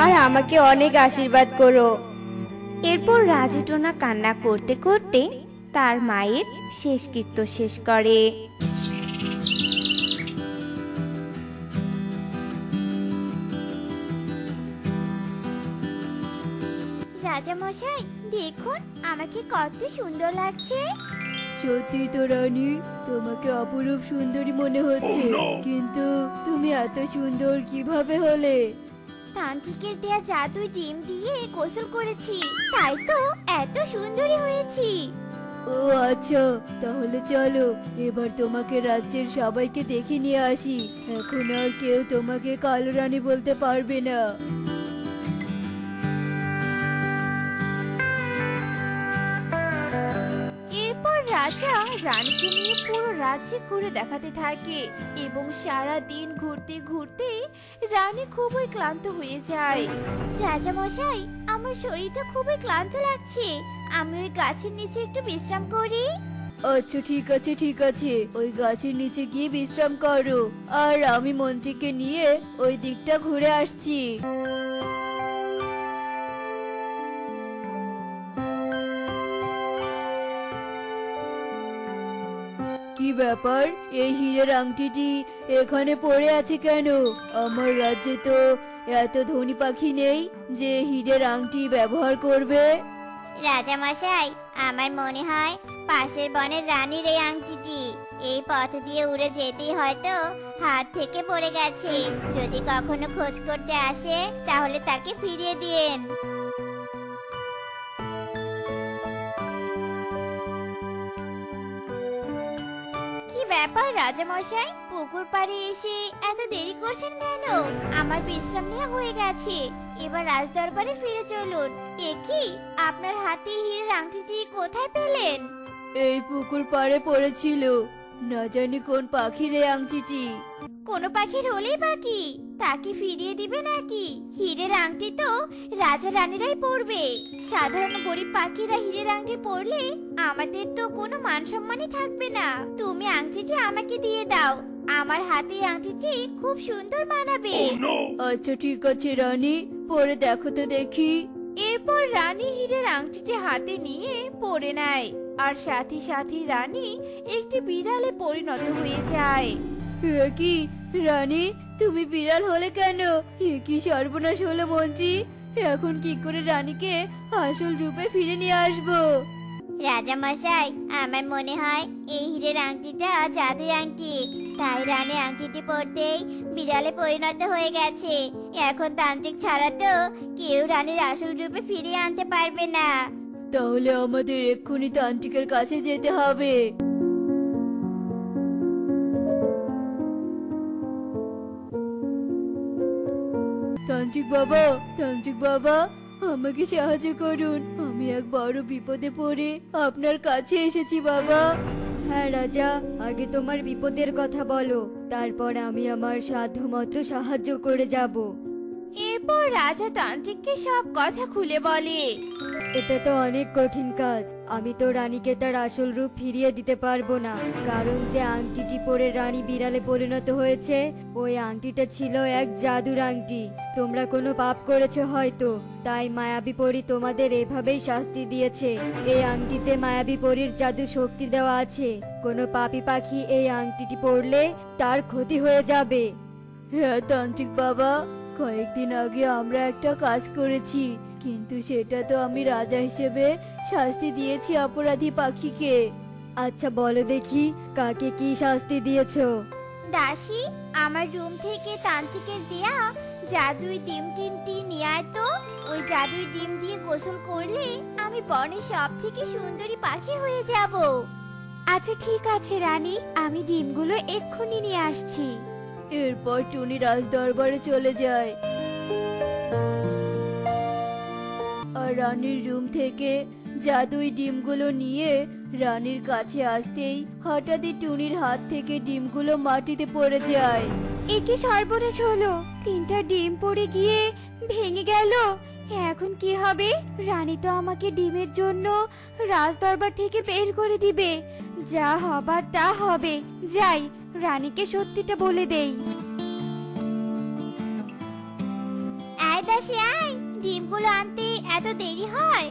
আর আমাকে অনেক আশীর্বাদ করো। এরপর রাজু টোনা কান্না করতে করতে তার মায়ের শেষকৃত্য শেষ করে। রাজা মশাই, দেখুন আমাকে কত সুন্দর লাগছে। সত্যি তো রানী, তোমাকে অপরূপ সুন্দরী মনে হচ্ছে, কিন্তু তুমি এত সুন্দর কিভাবে হলে? তান্ত্রিকের দেয়া জাদুই ডিম দিয়ে গোসল করেছি, তাই তো এত সুন্দরী হয়েছি। ও আচ্ছা, তাহলে চলো এবার তোমাকে রাজ্যের সবাইকে দেখে নিয়ে আসি। এখন আর কেউ তোমাকে কালো রানী বলতে পারবে না। এরপর রাজা রানীকে নিয়ে পুরো রাজ্যে ঘুরে দেখাতে থাকে এবং সারা দিন ঘুরতে ঘুরতে রানী খুবই ক্লান্ত হয়ে যায়। রাজা মশাই, আমার শরীরটা খুবই ক্লান্ত লাগছে, আমি ওই গাছের নিচে একটু বিশ্রাম করি। আচ্ছা ঠিক আছে ঠিক আছে, ওই গাছের নিচে গিয়ে বিশ্রাম করো, আর আমি মন্ত্রীকে নিয়ে ওই দিকটা ঘুরে আসছি। কি ব্যাপার, এই হীরের আংটিটি এখানে পড়ে আছে কেন? আমার রাজ্যে তো এত ধনী পাখি নেই যে হীরের আংটি ব্যবহার করবে। রাজা মশাই, আমার মনে হয় পাশের বনের রানীর এই আংটিটি এই পথ দিয়ে উড়ে যেতেই হয়তো হাত থেকে পড়ে গেছে। যদি কখনো খোঁজ করতে আসে তাহলে তাকে ফিরিয়ে দিন। কি ব্যাপার রাজা মশাই, পুকুর পাড়ে এসে এত দেরি করছেন কেন? আমার বিশ্রাম নেওয়া হয়ে গেছে, এবার রাজদরবারে ফিরে চলুন। এ কি, আপনার হাতে হীরের আংটিটি কোথায় পেলেন? এই পুকুর পাড়ে পড়েছিল, না জানি কোন পাখির এই আংটিটি। কোনো পাখির হলেই বাকি, তাকে ফিরিয়ে দিবে নাকি? হীরের আংটি তো রাজা রানীরাই পরবে, সাধারণ গরিব পাখিরা হীরের আংটি পরলে আমাদের তো কোনো মান সম্মানই থাকবে না। তুমি আংটিটি আমাকে দিয়ে দাও, আমার হাতে আংটিটি খুব সুন্দর মানাবে। আচ্ছা ঠিক আছে রানী, পরে দেখো তো দেখি। এরপর রানী হীরের আংটিটি হাতে নিয়ে পরে নেয়, আর সাথে সাথে রানী একটি বিড়ালে পরিণত হয়ে যায়। এ কি রানী, তুমি বিড়াল হলে কেন? এ কি সর্বনাশ হলো মন্ত্রী, এখন কি করে রানীকে আসল রূপে ফিরে নিয়ে আসবো? রাজা মশাই, আমার মনে হয় এই হীরের আংটিটা জাদুই আংটি, তাই রানী আংটিটি পরতেই বিড়ালে পরিণত হয়ে গেছে। এখন তান্ত্রিক ছাড়া তো কেউ রানীর আসল রূপে ফিরিয়ে আনতে পারবে না। তাহলে আমাদের এক্ষুনি তান্ত্রিকের কাছে যেতে হবে। তান্ত্রিক বাবা, তান্ত্রিক বাবা, আমাকে সাহায্য করুন, আমি এক বড় বিপদে পড়ে আপনার কাছে এসেছি বাবা। হ্যাঁ রাজা, আগে তোমার বিপদের কথা বলো, তারপর আমি আমার সাধ্যমতো সাহায্য করে যাব। এরপর রাজা তান্ত্রিককে সব কথা খুলে বলে। এটা তো অনেক কঠিন কাজ, আমি তো রানীকে তার আসল রূপ ফিরিয়ে দিতে পারবো না, কারণ যে আংটিটি পরে রানী বিড়ালে পরিণত হয়েছে ওই আংটিটা ছিল এক জাদুর আংটি। তোমরা কোনো পাপ করেছো হয়তো, তাই মায়াবী পরী তোমাদের এভাবেই শাস্তি দিয়েছে। এই আংটিতে মায়াবী পরীর জাদু শক্তি দেওয়া আছে, কোনো পাপী পাখি এই আংটিটি পরলে তার ক্ষতি হয়ে যাবে। হ্যাঁ তান্ত্রিক বাবা, কয়েকদিন আগে আমরা একটা কাজ করেছি, কিন্তু সেটা তো আমি রাজা হিসেবে শাস্তি দিয়েছি অপরাধী পাখিকে। আচ্ছা বলো দেখি, কাকে কি শাস্তি দিয়েছো? দাসী, আমার রুম থেকে তান্ত্রিকের দেয়া জাদুই ডিম তিনটি নিয়ে আয় তো। ওই জাদুই ডিম দিয়ে গোসল করলে আমি বনের সব থেকে সুন্দরী পাখি হয়ে যাব। আচ্ছা ঠিক আছে রানী, আমি ডিমগুলো এক্ষুনি নিয়ে আসছি। এরপর টুনি রাজ দরবারে চলে যায়, আর রানীর রুম থেকে জাদুই ডিমগুলো নিয়ে রানীর কাছে আসতেই হঠাৎই টুনির হাত থেকে ডিমগুলো মাটিতে পড়ে যায়। এ কি সর্বনাশ হলো, তিনটা ডিম পড়ে গিয়ে ভেঙে গেল। এখন কি হবে? রানী তো আমাকে ডিমের জন্য রাজদরবার থেকে বের করে দিবে। যা হবার তা হবে, যাই রানীকে সত্যিটা বলে দেই। আয় দাসী আয়, ডিমগুলো আনতে এত দেরি হয়?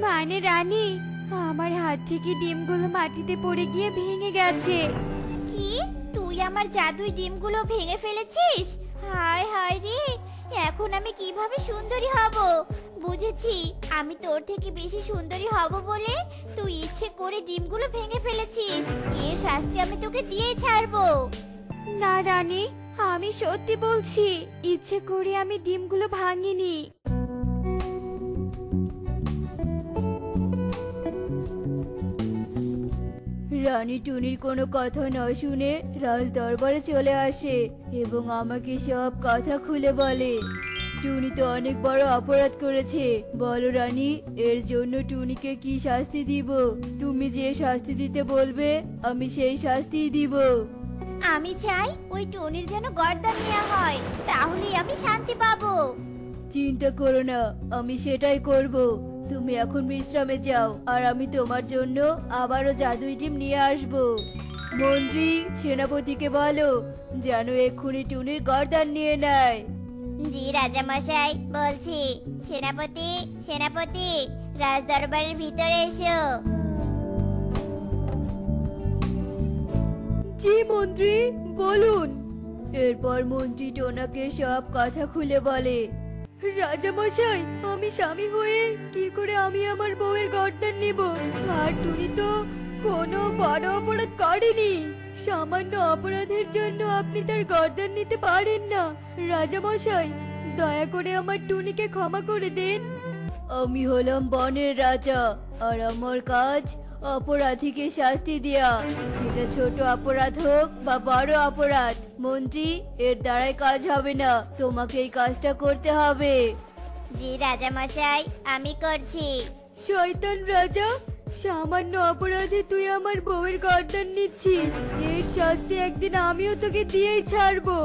মানে রানী, আমার হাত থেকে ডিমগুলো মাটিতে পড়ে গিয়ে ভেঙে গেছে। কি, তুই আমার জাদুই ডিমগুলো ভেঙে ফেলেছিস? হায় হায় রে, এখন আমি কিভাবে সুন্দরী হব? বুঝেছি, আমি তোর থেকে বেশি সুন্দরী হব বলে তুই ইচ্ছে করে ডিমগুলো ভেঙে ফেলেছিস। এর শাস্তি আমি তোকে দিয়ে ছাড়বো। না রানী, আমি সত্যি বলছি, ইচ্ছে করে আমি ডিমগুলো ভাঙিনি। রানী টুনির কোনো কথা না শুনে রাজ দরবারে চলে আসে এবং আমাকে সব কথা খুলে বলে। টুনি তো অনেক বড় অপরাধ করেছে। বলো রানী, এর জন্য টুনিকে কি শাস্তি দিব? তুমি যে শাস্তি দিতে বলবে আমি সেই শাস্তিই দিব। আমি চাই ওই টুনির যেন গর্দান নেওয়া হয়, তাহলেই আমি শান্তি পাবো। চিন্তা করো না, আমি সেটাই করব। তুমি এখন বিশ্রামে যাও, আর আমি তোমার জন্য আবারও জাদুই ডিম নিয়ে আসব। মন্ত্রী, সেনাপতিকে বলো যেন এক্ষুনি টুনির গর্দান নিয়ে নেয়। জি রাজামশাই, বলছি। সেনাপতি, সেনাপতি, রাজদরবারের ভিতরে এসো। জি মন্ত্রী, বলুন। এরপর মন্ত্রী টোনাকে সব কথা খুলে বলে। রাজামশাই, আমি স্বামী হয়ে কি করে আমি আমার বউয়ের গর্দান নেব? আর টুনি তো কোনো বড় অপরাধ করেনি। সামান্য অপরাধের জন্য আপনি তার গর্দান নিতে পারেন না। রাজামশাই, দয়া করে আমার টুনিকে ক্ষমা করে দিন। আমি হলাম বনের রাজা, আর আমার কাজ অপরাধীকে শাস্তি দেয়া, সেটা ছোট অপরাধ হোক বা বড় অপরাধ। মন্ত্রী, এর দ্বারাই কাজ হবে না, তোমাকে এই কাজটা করতে হবে। জি রাজামশাই, আমি করছি। শয়তান রাজা, সামান্য অপরাধে তুই আমার বউয়ের গর্দান নিচ্ছিস। এর শাস্তি একদিন আমিও তোকে দিয়েই ছাড়বো।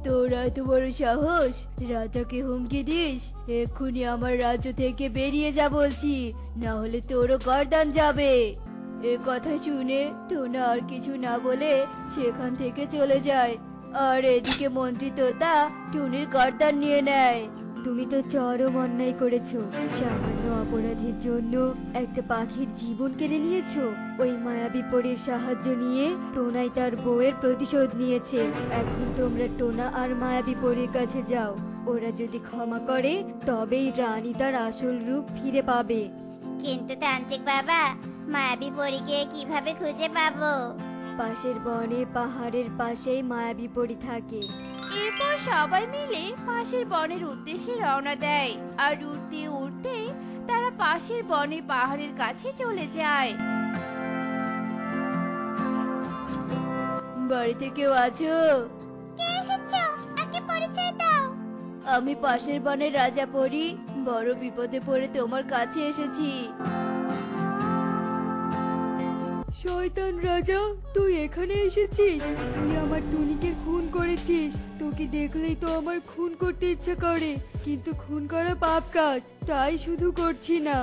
তোর এত বড় সাহস, রাজাকে হুমকি দিস? এক্ষুনি আমার রাজ্য থেকে বেরিয়ে যা বলছি, না হলে তোরও গর্দান যাবে। এ কথা শুনে টোনা আর কিছু না বলে সেখান থেকে চলে যায়। আর এদিকে মন্ত্রী তোতা টুনির গর্দান নিয়ে নেয়। তুমি তো চরম অন্যায় করেছো। সামান্য অপরাধের জন্য একটা পাখির জীবন কেড়ে নিয়েছো। ওই মায়াবী পরীর সাহায্য নিয়ে টোনাই তার বউয়ের প্রতিশোধ নিয়েছে। এখন তোমরা টোনা আর মায়াবী পরীর কাছে যাও। ওরা যদি ক্ষমা করে তবেই রানী তার আসল রূপ ফিরে পাবে। কিন্তু তান্ত্রিক বাবা, মায়াবী পরীকে কিভাবে খুঁজে পাবো? পাশের বনে পাহাড়ের পাশেই মায়াবী পরী থাকে। এরপর সবাই মিলে পাশের বনের উদ্দেশ্যে রওনা দেয়। আর উঠতে উঠতে তারা পাশের বনে পাহাড়ের কাছে চলে যায়। বাড়িতে কেউ আছো? কে এসেছো? আগে পরিচয় দাও। আমি পাশের বনের রাজা পরী, বড় বিপদে পড়ে তোমার কাছে এসেছি। শয়তান রাজা, তুই এখানে এসেছিস? তুই আমার টুনিকে খুন করেছিস। তোকে দেখলেই তো আমার খুন করতে ইচ্ছা করে, কিন্তু খুন করা পাপ কাজ, তাই শুধু করছি না।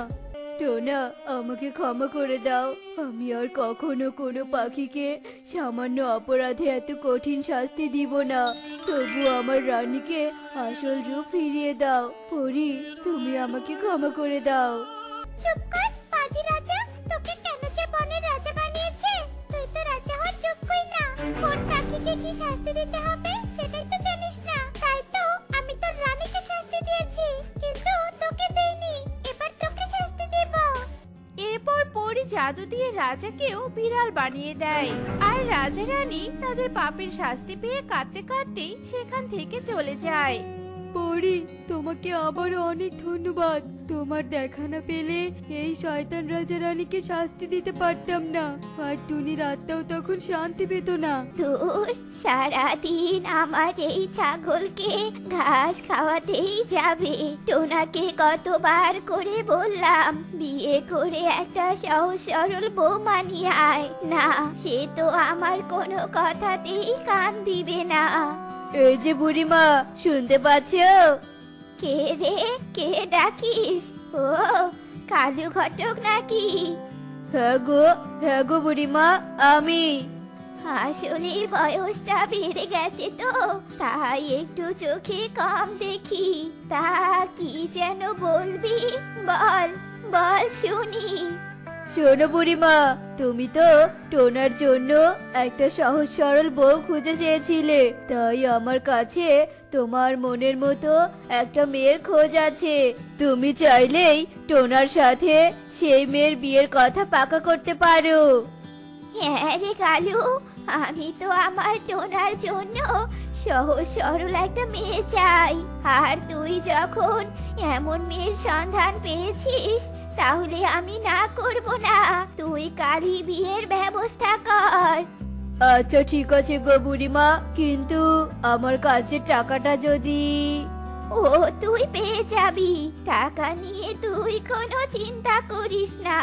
টোনা, আমাকে ক্ষমা করে দাও। আমি আর কখনো কোনো পাখিকে সামান্য অপরাধে এত কঠিন শাস্তি দিব না। তবু আমার রানীকে আসল রূপ ফিরিয়ে দাও। পরি, তুমি আমাকে ক্ষমা করে দাও। চুপ কর পাজি রাজা, তোকে কেন যে বনের রাজা বানিয়েছে? তুই তো রাজা হওয়ার যোগ্যই না। কোন পাখিকে কি শাস্তি দিতে হবে সেটাই তো জানিস না। তাই তো আমি তোর রানীকে শাস্তি দিয়েছি, কিন্তু তোকে দেইনি। এবার তোকে শাস্তি দেব। এরপর পরী জাদু দিয়ে রাজাকেও বিড়াল বানিয়ে দেয়। আর রাজা রানী তাদের পাপের শাস্তি পেয়ে কাঁদতে কাঁদতে সেখান থেকে চলে যায়। পরি, তোমাকে আবারও অনেক ধন্যবাদ। তোমার দেখা না পেলে এই শয়তান রাজা রানীকে শাস্তি দিতে পারতাম না, আর টুনির আত্মাও তখন শান্তি পেত না। দূর, সারাদিন আমার এই ছাগলকে ঘাস খাওয়াতেই যাবে। টোনাকে কতবার করে বললাম বিয়ে করে একটা সহজ সরল বউ মানিয়ে আয়, না সে তো আমার কোনো কথাতেই কান দিবে না। এই যে বুড়িমা, শুনতে পাচ্ছ? কে রে, কে ডাকিস? ও কালু ঘটক নাকি? হ্যাঁ গো বুড়িমা, আমি। আসলে বয়সটা বেড়ে গেছে তো, তাই একটু চোখে কম দেখি। তা কি যেন বলবি? বল বল শুনি। শোনো বুড়িমা, তুমি তো টোনার জন্য একটা সহজ সরল বউ খুঁজে চেয়েছিলে, তাই আমার কাছে তোমার মনের মতো একটা মেয়ের খোঁজ আছে। তুমি চাইলেই টোনার সাথে সেই মেয়ের বিয়ের কথা পাকা করতে পারো। হ্যাঁ রে কালু, আমি তো আমার টোনার জন্য সহজ সরল একটা মেয়ে চাই। আর তুই যখন এমন মেয়ের সন্ধান পেয়েছিস, তাহলে আমি না করব না। তুই কালই বিয়ের ব্যবস্থা কর। আচ্ছা ঠিক আছে গো বুড়িমা, কিন্তু আমার কাছে টাকাটা যদি... ও তুই পেয়ে যাবি, টাকা নিয়ে তুই কোনো চিন্তা করিস না।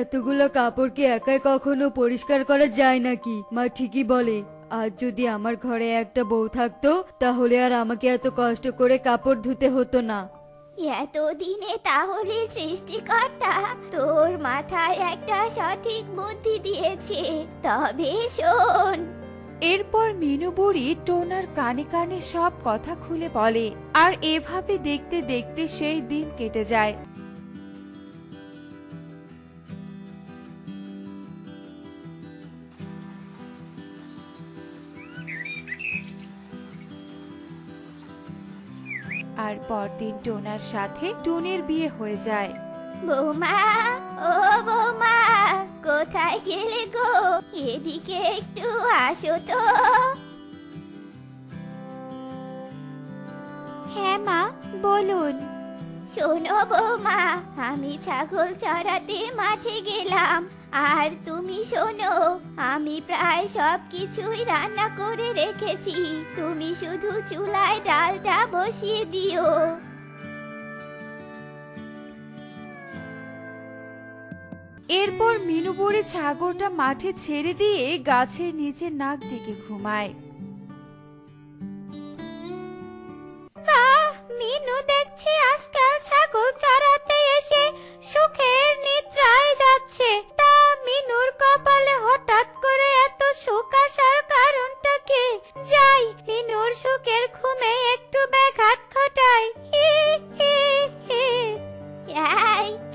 এতগুলো কাপড় কি একাই কখনো পরিষ্কার করা যায় নাকি? মা ঠিকই বলে, আজ যদি আমার ঘরে একটা বউ থাকতো তাহলে আর আমাকে এত কষ্ট করে কাপড় ধুতে হতো না। এতদিনে তাহলে সৃষ্টিকর্তা তোর মাথায় একটা সঠিক বুদ্ধি দিয়েছে। তবে শোন। এরপর মিনু বুড়ি টোনার কানে কানে সব কথা খুলে বলে, আর এভাবে দেখতে দেখতে সেই দিন কেটে যায়। আর পরদিন টোনার সাথে টুনির বিয়ে হয়ে যায়। বৌমা, ও বৌমা, কোথায় গেলে গো? এদিকে একটু আসো তো। হ্যাঁ মা, বলুন। শোনো বৌমা, আমি ছাগল চড়াতে মাঠে গেলাম। আর তুমি শোনো, আমি প্রায় সবকিছুই রান্না করে রেখেছি। তুমি শুধু চুলায় ডালটা বসিয়ে দিও। এরপর মিনু বুড়ি ছাগলটা মাঠে ছেড়ে দিয়ে গাছের নিচে নাক ডেকে ঘুমায়। মিনু দেখছি আজকাল ছাগল চড়াতে এসে সুখের নিদ্রায় যাচ্ছে। তা মিনুর কপালে হঠাৎ করে এত সুখ আসার কারণটা কি? যাই মিনুর সুখের ঘুমে একটু ব্যাঘাত ঘটাই।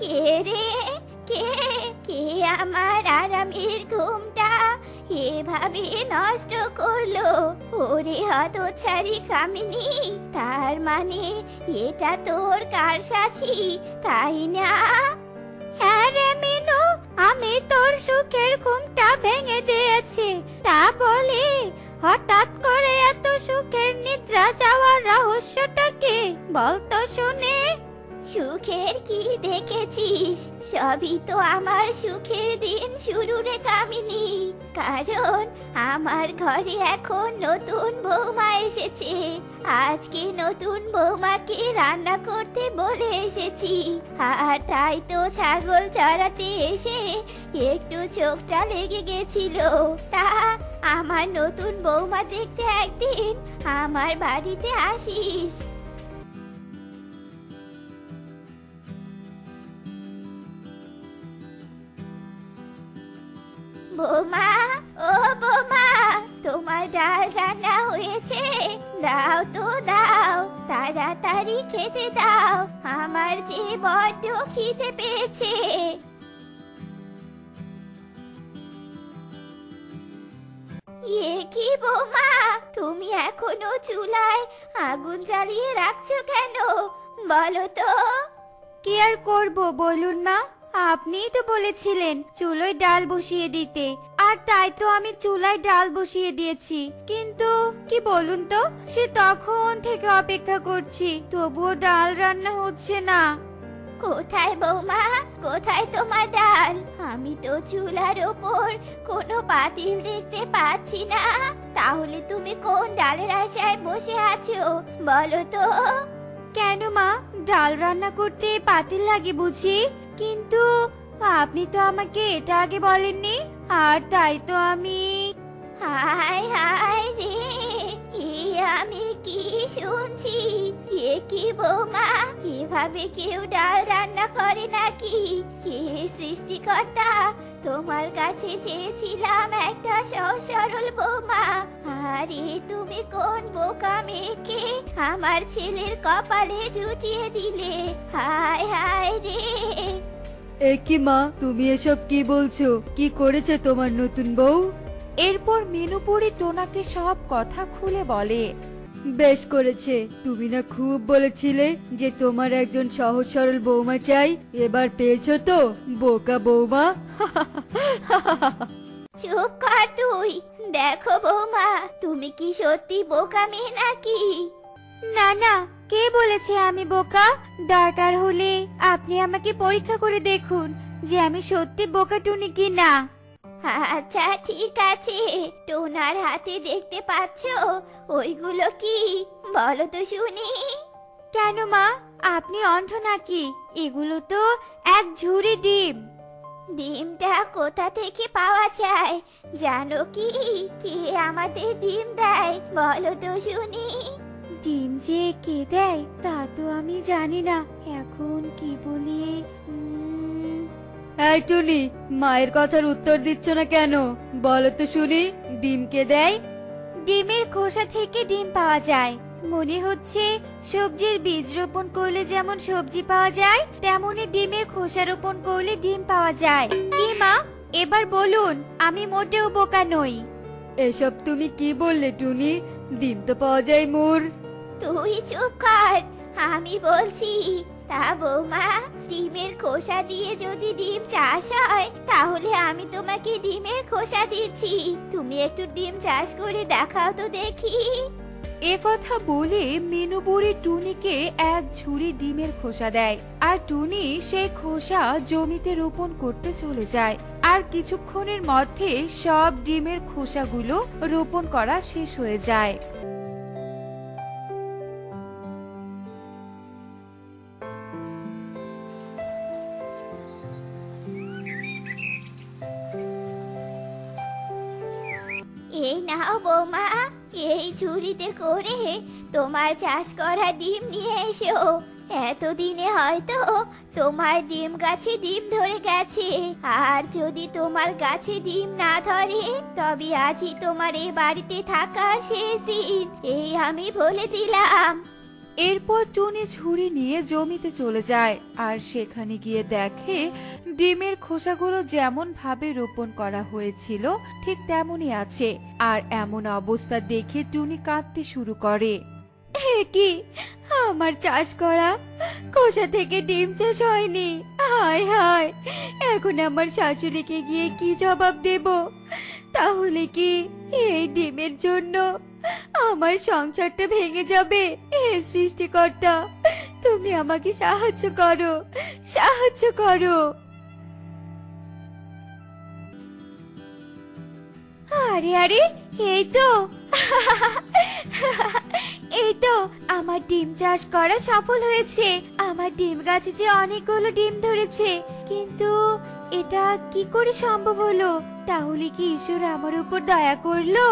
কে রে? কে আমার আরামের ঘুমটা এভাবে নষ্ট করলো? ওরে হতচ্ছাড়ি কামিনী, তার মানে এটা তোর কারসাজি, তাই না? হ্যাঁ রে মিনু, আমি তোর সুখের ঘুমটা ভেঙে দিয়েছি। তা বলি, হঠাৎ করে এত সুখের নিদ্রা যাওয়ার রহস্যটা কি বলতো শুনে? সুখের কি দেখেছিস? সবই তো আমার সুখের দিন শুরু রে কামিনী। কারণ আমার ঘরে এখন নতুন বৌমা এসেছে। আজকে নতুন বৌমাকে রান্না করতে বলে এসেছি। আর তাই তো ছাগল চড়াতে এসে একটু চোখটা লেগে গেছিল। তা আমার নতুন বৌমা দেখতে একদিন আমার বাড়িতে আসিস। বৌমা, ও বৌমা, তোমার ডাল রান্না হয়েছে? দাও তো দাও, তাড়াতাড়ি খেতে দাও, আমার যে বড্ড খিদে পেয়েছে। কি বৌমা, তুমি এখনো চুলায় আগুন জ্বালিয়ে রাখছো কেন? বলো তো। কি আর করব বলুন মা, আপনিই তো বলেছিলেন চুলোয় ডাল বসিয়ে দিতে, আর তাই তো আমি চুলায় ডাল বসিয়ে দিয়েছি। কিন্তু কি বলুন তো, সে তখন থেকে অপেক্ষা করছি, তবুও ডাল রান্না হচ্ছে না। কোথায় বৌমা, কোথায় তোমার ডাল? আমি তো চুলার ওপর কোনো পাতিল দেখতে পাচ্ছি না। তাহলে তুমি কোন ডালের আশায় বসে আছো বলো তো? কেন মা, ডাল রান্না করতে পাতিল লাগে বুঝি? কিন্তু আপনি তো আমাকে এটা আগে বলেননি, আর তাই তো আমি। হায় হায় রে, আমি কি শুনছি? কি বৌমা, এভাবে কেউ ডাল রান্না করে নাকি? সৃষ্টিকর্তা, তোমার কাছে চেয়েছিলাম একটা সহজ সরল বৌমা, আরে তুমি কোন বোকা মেয়েকে আমার ছেলের কপালে জুটিয়ে দিলে। হায় হায় রে। কি মা, তুমি এসব কি বলছো? কি করেছে তোমার নতুন বউ? এরপর মিনু বুড়ি টোনাকে সব কথা খুলে বলে। বেশ করেছে, তুমি না খুব বলেছিলে যে তোমার একজন সহজ সরল বৌমা চাই, এবার পেয়েছো তো বোকা বৌমা। চুপ কর তুই। দেখো বৌমা, তুমি কি সত্যি বোকা মেয়ে নাকি? না না, কে বলেছে আমি বোকা? দরকার হলে আপনি আমাকে পরীক্ষা করে দেখুন যে আমি সত্যি বোকা টুনি কি না। আচ্ছা ঠিক আছে, টোনার হাতে দেখতে পাচ্ছো ওইগুলো কি, বলো তো শুনি। কেন মা, আপনি অন্ধ নাকি? এগুলো তো এক ঝুড়ি ডিম। ডিমটা কোথা থেকে পাওয়া যায় জানো কি? কে আমাদের ডিম দেয় বলো তো শুনি। ডিম যে কে দেয় তা তো আমি জানি না, এখন কি বলি? এই টুনি, মায়ের কথার উত্তর দিচ্ছ না কেন? বলো তো শুনি, ডিম কে দেয়? ডিমের খোসা থেকে ডিম পাওয়া যায়। মনে হচ্ছে সবজির বীজ রোপণ করলে যেমন সবজি পাওয়া যায়, তেমনি ডিমের খোসা রোপণ করলে ডিম পাওয়া যায়। কি মা, এবার বলুন, আমি মোটেও বোকা নই। এসব তুমি কি বললে টুনি? ডিম তো পাওয়া যায় মোর। তুই চুপ কর, আমি বলছি। তা বৌমা, ডিমের খোসা দিয়ে যদি ডিম চাষ হয় তাহলে আমি তোমাকে ডিমের খোসা দিচ্ছি, তুমি একটু ডিম চাষ করে দেখাও তো দেখি। এ কথা বলে মিনু বুড়ি টুনিকে এক ঝুড়ি ডিমের খোসা দেয়, আর টুনি সেই খোসা জমিতে রোপণ করতে চলে যায়। আর কিছুক্ষণের মধ্যে সব ডিমের খোসাগুলো রোপণ করা শেষ হয়ে যায়। এই নাও বৌমা, এই ঝুড়িতে করে তোমার চাষ করা ডিম নিয়ে এসো। এতদিনে হয়তো তোমার ডিম গাছে ডিম ধরে গেছে, আর যদি তোমার গাছে ডিম না ধরে তবে আজই তোমার এই বাড়িতে থাকার শেষ দিন, এই আমি বলে দিলাম। এরপর টুনি ঝুড়ি নিয়ে জমিতে চলে যায়, আর সেখানে গিয়ে দেখে ডিমের খোসাগুলো যেমন ভাবে রোপণ করা হয়েছিল ঠিক তেমনই আছে। আর এমন অবস্থা দেখে টুনি কাঁদতে শুরু করে। কি, আমার চাষ করা খোসা থেকে ডিম চাষ হয়নি? হায় হায়, এখন আমার শাশুড়িকে গিয়ে কি জবাব দেব? তাহলে কি এই ডিমের জন্য আমার সংসারটা ভেঙে যাবে? হে সৃষ্টিকর্তা, তুমি আমাকে সাহায্য করো, সাহায্য করো। আরে আরে, এই তো এই তো আমার ডিম চাষ করা সফল হয়েছে। আমার ডিম গাছে যে অনেকগুলো ডিম ধরেছে, কিন্তু এটা কি করে সম্ভব হলো? তাহলে কি ঈশ্বর আমার উপর দয়া করলো?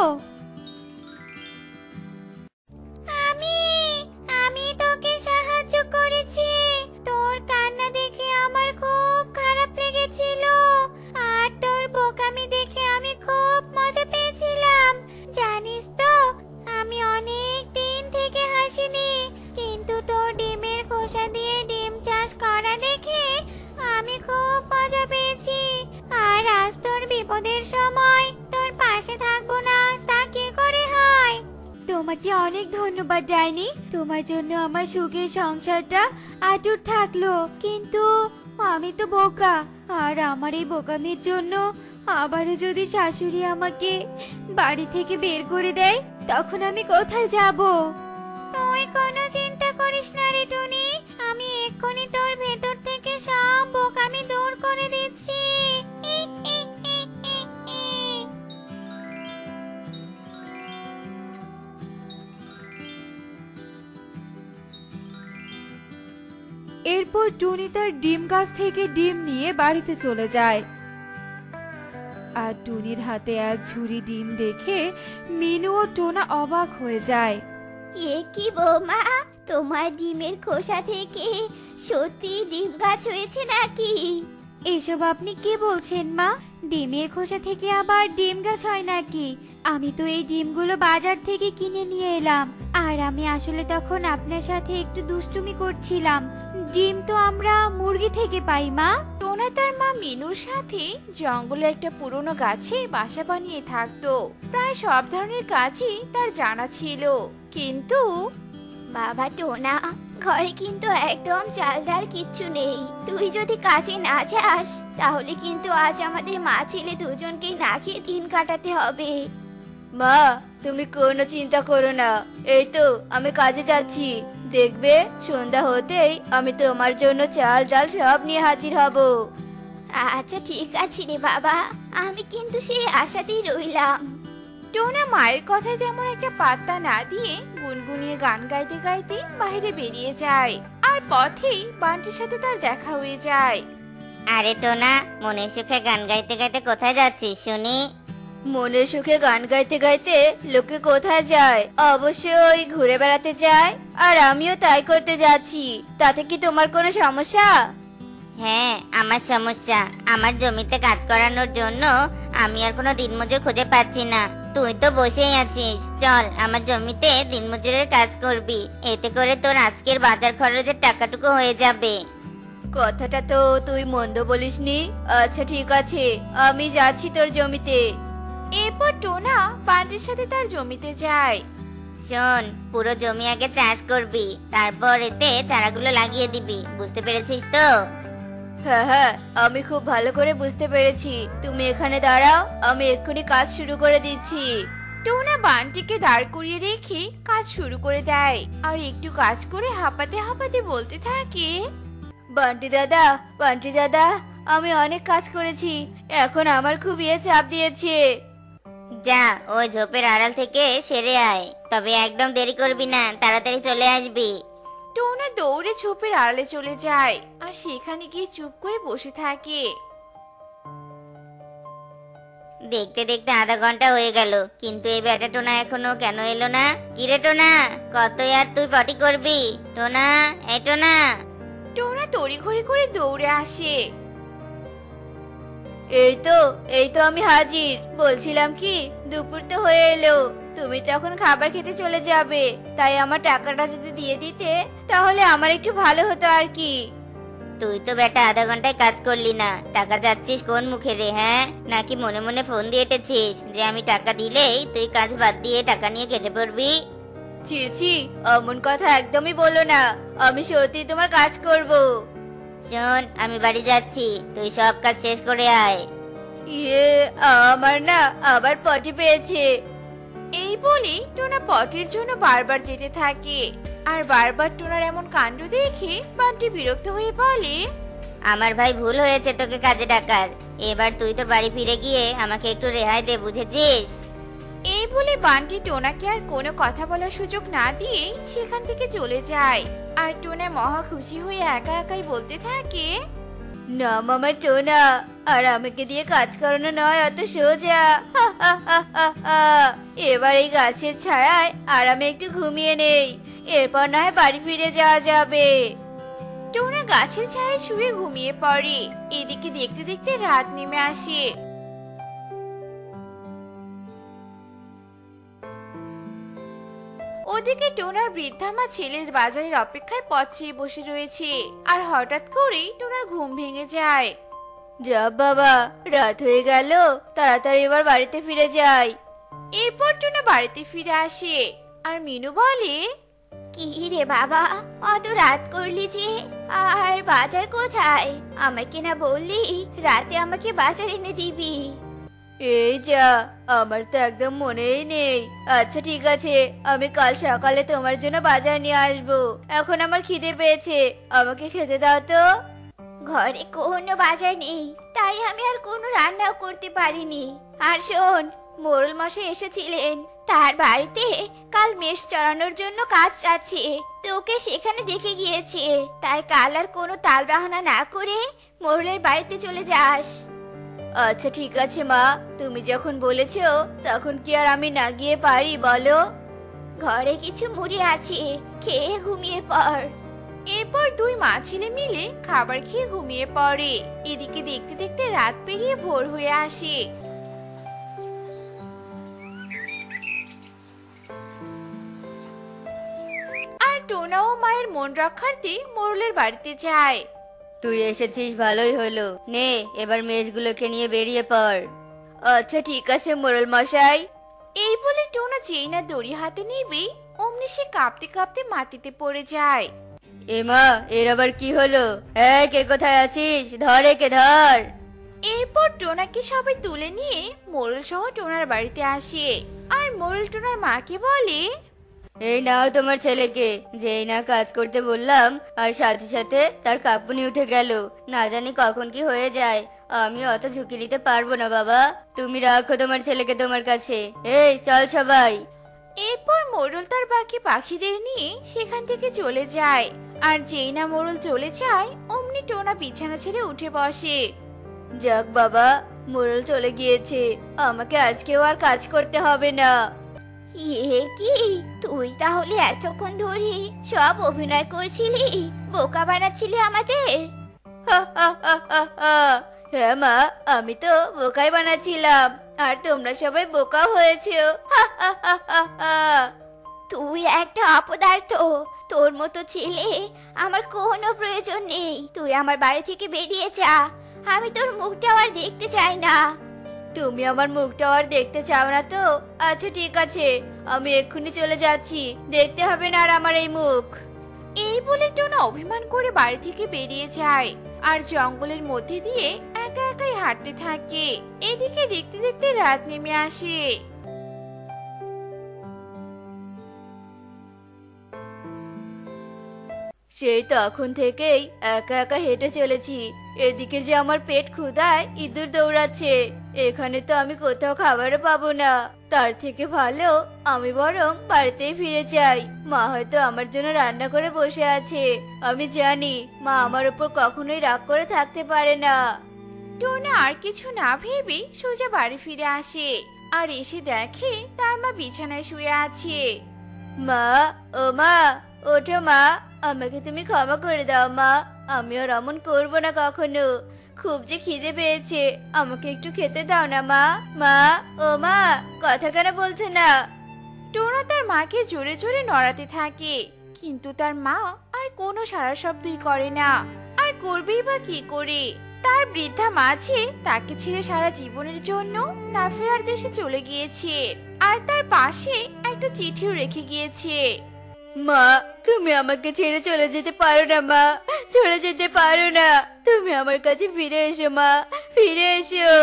আমি তোকে সাহায্য করেছি। তোর কান্না দেখে আমার খুব খারাপ লেগেছিল, আর তোর বোকামি দেখে আমি খুব মজা পেয়েছিলাম। জানিস তো, আমি অনেক দিন থেকে হাসিনি, কিন্তু তোর ডিমের খোসা দিয়ে ডিম চাষ করা দেখে আমি খুব মজা পেয়েছি। আর আজ তোর বিপদের সময় তোর পাশে থাকবো না, তা কি করে হয়? তোমাকে অনেক ধন্যবাদ ডাইনি, তোমার জন্য আমার সুখের সংসারটা আটুট থাকলো। কিন্তু আমি তো বোকা, আর আমার এই বোকামির জন্য আবারও যদি শাশুড়ি আমাকে বাড়ি থেকে বের করে দেয়, তখন আমি কোথায় যাব? তুই কোনো চিন্তা করিস না রে টুনি, আমি এক্ষুনি তোর ভেতর থেকে সব বোকামি দূর করে দিচ্ছি। এরপর টুনি তার ডিম গাছ থেকে ডিম নিয়ে বাড়িতে চলে যায়। আর টুনির হাতে এক ঝুড়ি ডিম দেখে মিনু ও টোনা অবাক হয়ে যায়। এ কি বৌমা, তোমার ডিমের খোসা থেকে সত্যি ডিম গাছ হয়েছে নাকি? এসব আপনি কি বলছেন মা? ডিমের খোসা থেকে আবার ডিম গাছ হয় নাকি? আমি তো এই ডিমগুলো বাজার থেকে কিনে নিয়ে এলাম, আর আমি আসলে তখন আপনার সাথে একটু দুষ্টুমি করছিলাম। ডিম তো আমরা মুরগি থেকে পাই মা। টোনা তার মা মিনুর সাথে জঙ্গলে একটা পুরনো গাছে বাসা বানিয়ে থাকতো। প্রায় সব ধরনের কাজই তার জানা ছিল, কিন্তু বাবা টোনা, ঘরে কিন্তু একদম চাল ডাল কিচ্ছু নেই। তুই যদি কাজে না যাস তাহলে কিন্তু আজ আমাদের মা ছেলে দুজনকেই না খেয়ে দিন কাটাতে হবে। মা, তুমি কোনো চিন্তা করো না, এই তো আমি কাজে যাচ্ছি। দেখবে সন্ধ্যা হতেই আমি তোমার জন্য চাল ডাল সব নিয়ে হাজির হব। আচ্ছা ঠিক আছে রে বাবা, আমি কিন্তু সেই আশাতেই রইলাম। টোনা মায়ের কথায় তেমন একটা পাত্তা না দিয়ে গুনগুনিয়ে গান গাইতে গাইতে বাইরে বেরিয়ে যায়। আর পথেই বান্টির সাথে তার দেখা হয়ে যায়। আরে টোনা, মনের সুখে গান গাইতে গাইতে কোথায় যাচ্ছিস শুনি? মনের সুখে গান গাইতে গাইতে লোকে কোথায় যায়? অবশ্যই ঘুরে বেড়াতে যায়, আর আমিও তাই করতে যাচ্ছি। তাতে কি তোমার কোনো সমস্যা? হ্যাঁ, আমার সমস্যা। আমার জমিতে কাজ করানোর জন্য আমি আর কোনো দিনমজুর খুঁজে পাচ্ছি না। তুই তো বসেই আছিস, চল আমার জমিতে দিনমজুরের কাজ করবি। এতে করে তোর আজকের বাজার খরচের টাকাটুকু হয়ে যাবে। কথাটা তো তুই মন্দ বলিসনি। আচ্ছা ঠিক আছে, আমি যাচ্ছি তোর জমিতে। এরপর টোনা বান্টির সাথে তার জমিতে যায়। শোন, পুরো জমি আগে চাষ করবি, তারপর এতে চারাগুলো লাগিয়ে দিবি। বুঝতে পেরেছিস তো? হ্যাঁ হ্যাঁ, আমি খুব ভালো করে বুঝতে পেরেছি। তুমি এখানে দাঁড়াও, আমি এক্ষুনি কাজ শুরু করে দিচ্ছি। টোনা বান্টিকে দাঁড় করিয়ে রেখে কাজ শুরু করে দেয়। আর একটু কাজ করে হাঁপাতে হাঁপাতে বলতে থাকে, বান্টি দাদা, বান্টি দাদা, আমি অনেক কাজ করেছি, এখন আমার খুব চাপ দিয়েছে। যা, ওই ঝোপের আড়াল থেকে সেরে আয়, তবে একদম দেরি করবি না, তাড়াতাড়ি চলে আসবি। টোনা দৌড়ে ঝোপের আড়ালে চলে যায় আর সেখানে গিয়ে চুপ করে বসে থাকে। দেখতে দেখতে আধা ঘন্টা হয়ে গেল, কিন্তু এই বেটা টোনা এখনো কেন এলো না? কিরে টোনা, কতই আর তুই পটি করবি? টোনা, এই টোনা। টোনা তড়িঘড়ি করে দৌড়ে আসে। এই তো আমি হাজির। বলছিলাম কি, দুপুর তো হয়ে এলো, তুমি তখন খাবার খেতে চলে যাবে। তাই আমার টাকাটা যদি দিয়ে দিতে তাহলে আমার একটু ভালো হতো আর কি। তুই তো বেটা আধা ঘন্টায় কাজ করলি না, টাকা যাচ্ছিস কোন মুখে রে? হ্যাঁ, নাকি মনে মনে ফোন দিয়ে এঁটেছিস যে আমি টাকা দিলেই তুই কাজ বাদ দিয়ে টাকা নিয়ে কেটে পড়বি? ছি ছি, অমন কথা একদমই বলো না। আমি সত্যি তোমার কাজ করব। শোন, আমি বাড়ি যাচ্ছি, তুই সব কাজ শেষ করে আয়। আমার না আবার পটি পেয়েছে। এই বলে টোনা পটির জন্য বারবার যেতে থাকে। আর বারবার টোনার এমন কাণ্ড দেখে বান্টি বিরক্ত হয়ে বলে, আমার ভাই ভুল হয়েছে তোকে কাজে ডাকার। এবার তুই তোর বাড়ি ফিরে গিয়ে আমাকে একটু রেহাই দে, বুঝেছিস? এই বলে বান্টি টোনাকে আর কোনো কথা বলার সুযোগ না দিয়ে সেখান থেকে চলে যায়। আর টোনা মহা খুশি হয়ে একা একাই বলতে থাকে, না মামা টোনা, আর আমাকে দিয়ে কাজ করানো নয় অত সোজা। এবার এই গাছের ছায়ায় আরামে একটু ঘুমিয়ে নেই, এরপর না হয় বাড়ি ফিরে যাওয়া যাবে। টোনা গাছের ছায়ায় শুয়ে ঘুমিয়ে পড়ে। এদিকে দেখতে দেখতে রাত নেমে আসে। ওদিকে টোনার বৃদ্ধা মা ছেলের বাজারের অপেক্ষায় পথ চেয়ে বসে রয়েছে। আর হঠাৎ করেই টোনার ঘুম ভেঙে যায়। যা বাবা, রাত হয়ে গেল, তাড়াতাড়ি এবার বাড়িতে ফিরে যাই। এরপর টোনা বাড়িতে ফিরে আসে। আর মিনু বলে, কি রে বাবা, অত রাত করলি যে? আর বাজার কোথায়? আমাকে না বললি রাতে আমাকে বাজার এনে দিবি? এই যা, আমার তো একদম মনেই নেই। আচ্ছা ঠিক আছে, আমি কাল সকালে তোমার জন্য বাজার নিয়ে আসবো। এখন আমার খিদে পেয়েছে, আমাকে খেতে দাও তো। ঘরে কোনো বাজার নেই, তাই আমি আর কোনো রান্নাও করতে পারিনি। আর শোন, মোড়ল মশাই এসেছিলেন, তার বাড়িতে কাল মেষ চড়ানোর জন্য কাজ আছে, তোকে সেখানে দেখে গিয়েছে। তাই কাল আর কোনো তাল বাহানা না করে মোড়লের বাড়িতে চলে যাস। আচ্ছা ঠিক আছে মা, তুমি যখন বলেছো তখন কি আর আমি না গিয়ে পারি বলো? ঘরে কিছু মুড়ি আছে, খেয়ে ঘুমিয়ে পড়। এরপর দুই মা ছেলে মিলে খাবার খেয়ে ঘুমিয়ে পড়ে। এদিকে দেখতে দেখতে রাত পেরিয়ে ভোর হয়ে আসে। আর টোনা ও মায়ের মন রক্ষার্থে মোড়লের বাড়িতে যায়। তুই এসেছিস, ভালোই হলো। নে, এবার মেষগুলোকে নিয়ে বেরিয়ে পড়। আচ্ছা ঠিক আছে মোড়ল মশাই। এই বলে টোনা যেই না দড়ি হাতে নেবে, অমনি সে কাঁপতে কাঁপতে মাটিতে পড়ে যায়। এমা, এর আবার কি হলো? এই কে কোথায় আছিস? ধর একে, ধর। এরপর টোনাকে সবাই তুলে নিয়ে মোড়ল সহ টোনার বাড়িতে আসে। আর মোড়ল টোনার মাকে বলে, এই নাও তোমার ছেলেকে। যেই না কাজ করতে বললাম আর সাথে সাথে তার কাঁপুনি উঠে গেল। না জানি কখন কি হয়ে যায়। আমি অত ঝুঁকি নিতে পারবো না বাবা, তুমি রাখো তোমার ছেলেকে তোমার কাছে। এই চল সবাই। এরপর মোড়ল তার বাকি পাখিদের নিয়ে সেখান থেকে চলে যায়। আর যেই না মোড়ল চলে যায় অমনি টোনা বিছানা ছেড়ে উঠে বসে। যাক বাবা, মোড়ল চলে গিয়েছে, আমাকে আজকেও আর কাজ করতে হবে না। এ কি, তুই তাহলে এতক্ষণ ধরে সব অভিনয় করছিলি, বোকা বানাচ্ছিলি আমাদের? হ্যাঁ মা, আমি তো বোকাই বানাচ্ছিলাম, আর তোমরা সবাই বোকা হয়েছো। তুই একটা অপদার্থ, তোর মতো ছেলে আমার কোনো প্রয়োজন নেই। তুই আমার বাড়ি থেকে বেরিয়ে যা, আমি তোর মুখটাও আর দেখতে চাই না। তুমি আমার মুখটা আর দেখতে চাও না তো? আচ্ছা ঠিক আছে, আমি এক্ষুনি চলে যাচ্ছি, দেখতে হবে না আর আমার এই মুখ। এই বলে টোনা অভিমান করে বাড়ি থেকে বেরিয়ে যায় আর জঙ্গলের মধ্যে দিয়ে একা একাই হাঁটতে থাকে। এদিকে দেখতে দেখতে রাত নেমে আসে। সেই তখন থেকেই একা একা হেঁটে চলেছি, এদিকে যে আমার পেট ক্ষুধায় ইঁদুর দৌড়াচ্ছে, এখানে তো আমি কোথাও খাবারও পাবো না। তার থেকে ভালো আমি বরং বাড়িতেই ফিরে যাই, মা হয়তো আমার জন্য রান্না করে বসে আছে। আমি জানি মা আমার উপর কখনোই রাগ করে থাকতে পারে না। টোনা আর কিছু না ভেবে সোজা বাড়ি ফিরে আসে আর এসে দেখে তার মা বিছানায় শুয়ে আছে। মা, ও মা, ওঠো মা, আমাকে তুমি ক্ষমা করে দাও মা, আমি আর অমন করবো না কখনো। খুব যে খিদে পেয়েছে, আমাকে একটু খেতে দাও না মা। মা, ও মা, কথা কেন বলছো না? টোনা তার মাকে জোরে জোরে নড়াতে থাকে, কিন্তু তার মা আর কোনো সাড়া শব্দই করে না। আর করবেই বা কি করে? তার বৃদ্ধা মা যে তাকে ছেড়ে সারা জীবনের জন্য না ফেরার দেশে চলে গিয়েছে, আর তার পাশে একটা চিঠিও রেখে গিয়েছে। মা, তুমি আমাকে ছেড়ে চলে যেতে পারো না মা, চলে যেতে পারো না, তুমি আমার কাছে ফিরে এসো মা, ফিরে এসো।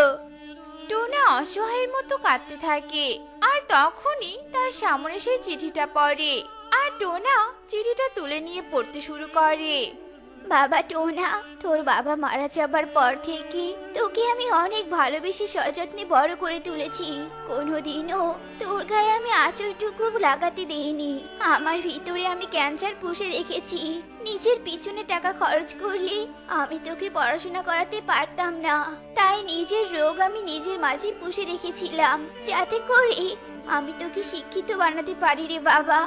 টোনা অসহায়ের মতো কাঁদতে থাকে, আর তখনই তার সামনে সেই চিঠিটা পড়ে। আর টোনা চিঠিটা তুলে নিয়ে পড়তে শুরু করে। বাবা টোনা, তোর বাবা মারা যাবার পর থেকে তোকে আমি অনেক ভালোবেসে সযত্নে বড় করে তুলেছি। কোনোদিনও তোর গায়ে আমি আঁচলটুকু লাগাতে দেইনি। আমার ভিতরে আমি ক্যান্সার পুষে রেখেছি। নিজের পিছনে টাকা খরচ করলে আমি তোকে পড়াশোনা করাতে পারতাম না, তাই নিজের রোগ আমি নিজের মাঝে পুষে রেখেছিলাম, যাতে করে আমি তোকে শিক্ষিত বানাতে পারি রে বাবা।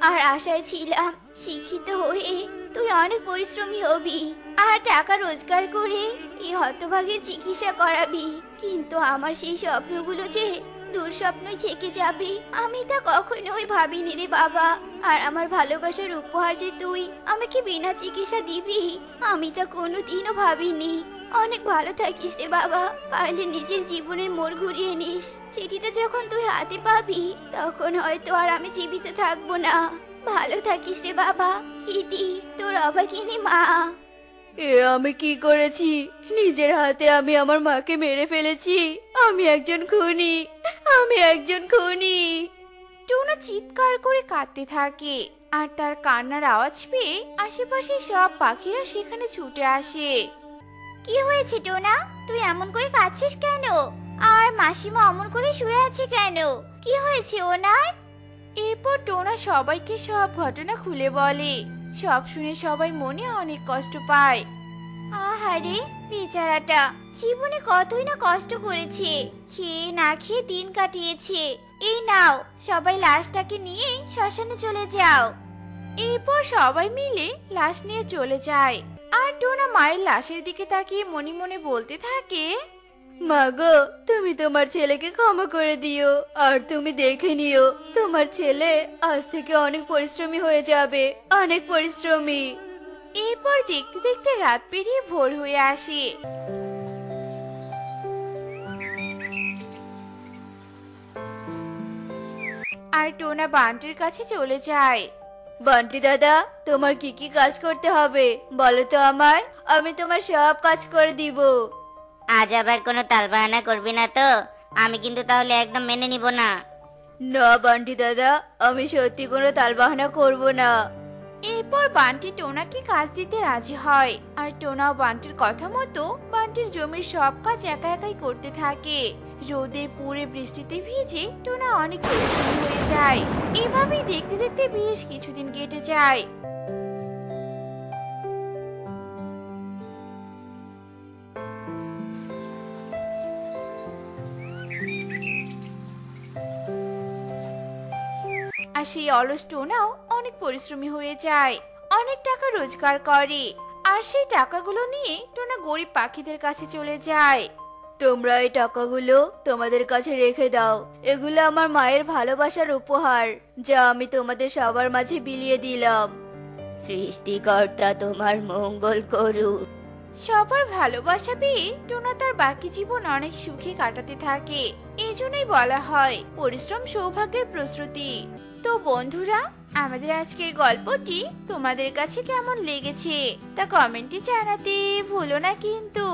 আর আশায় ছিলাম শিক্ষিত হয়ে তুই অনেক পরিশ্রমী হবি আর টাকা রোজগার করে এই হতভাগের চিকিৎসা করাবি। কিন্তু আমার সেই স্বপ্নগুলো যে দুঃস্বপ্নই থেকে যাবে, আমি তা কখনোই ভাবিনি রে বাবা। আর আমার ভালোবাসার উপহার যে তুই আমাকে বিনা চিকিৎসা দিবি, আমি তা কোনোদিনও ভাবিনি। অনেক ভালো থাকিস রে বাবা, পারলে নিজের জীবনের মোড় ঘুরিয়ে নিস। চিঠিটা যখন তুই হাতে পাবি তখন হয়তো আর আমি জীবিত থাকবো না। ভালো থাকিস রে বাবা। ইতি, তোর অভাগিনী মা। এ আমি কি করেছি? নিজের হাতে আমি আমার মাকে মেরে ফেলেছি। আমি একজন খুনি, আমি একজন খুনি। টোনা চিৎকার করে কাঁদতে থাকে, আর তার কান্নার আওয়াজ পেয়ে আশেপাশে সব পাখিরা সেখানে ছুটে আসে। কি হয়েছে টোনা, তুই এমন করে কাঁদছিস কেন? আর মাসিমা অমন করে শুয়ে আছে কেন? কি হয়েছে ওনার? এরপর টোনা সবাইকে সব ঘটনা খুলে বলে। সব শুনে সবাই মনে অনেক কষ্ট পায়। আহারে বেচারাটা জীবনে কতই না কষ্ট করেছে, খেয়ে না খেয়ে দিন কাটিয়েছে। এই নাও, সবাই লাশটাকে নিয়ে শ্মশানে চলে যাও। এরপর সবাই মিলে লাশ নিয়ে চলে যায়, আর টোনা মায়ের লাশের দিকে তাকিয়ে মনে মনে বলতে থাকে, মা গো, তুমি তোমার ছেলেকে ক্ষমা করে দিও, আর তুমি দেখে নিও তোমার ছেলে আজ থেকে অনেক পরিশ্রমী হয়ে যাবে, অনেক পরিশ্রমী। এরপর দেখতে দেখতে রাত পেরিয়ে ভোর হয়ে আসে। আর টোনা বান্টির কাছে চলে যায়। বান্টি দাদা, তোমার কি কি কাজ করতে হবে বলো তো আমায়, আমি তোমার সব কাজ করে দিব। আজ আবার কোনো তালবাহানা করবি না তো? আমি কিন্তু তাহলে একদম মেনে নিব না। না বান্টি দাদা, আমি সত্যি কোনো তালবাহানা করব না। এই এরপর বান্টি টোনাকে কাজ দিতে রাজি হয়, আর টোনাও বান্টির কথা মতো বান্টির জমির সব কাজ একা একাই করতে থাকে। রোদে পুড়ে বৃষ্টিতে ভিজে টোনা অনেক পরিশ্রমী হয়ে যায়। এভাবেই দেখতে দেখতে বেশ কিছুদিন কেটে যায়। আর সেই অলস টোনাও অনেক পরিশ্রমী হয়ে যায়, অনেক টাকা রোজগার করে। আর সেই টাকাগুলো নিয়ে টোনা গরিব পাখিদের কাছে চলে যায়। তোমরা এই টাকাগুলো তোমাদের কাছে রেখে দাও, এগুলো আমার মায়ের ভালোবাসার উপহার, যা আমি তোমাদের সবার মাঝে বিলিয়ে দিলাম। সৃষ্টিকর্তা তোমার মঙ্গল করুক। সবার ভালোবাসা পেয়ে টোনা তার বাকি জীবন অনেক সুখে কাটাতে থাকে। এই জন্যই বলা হয় পরিশ্রম সৌভাগ্যের প্রস্তুতি। তো বন্ধুরা, আমাদের আজকের গল্পটি তোমাদের কাছে কেমন লেগেছে তা কমেন্টে জানাতে ভুলো না কিন্তু।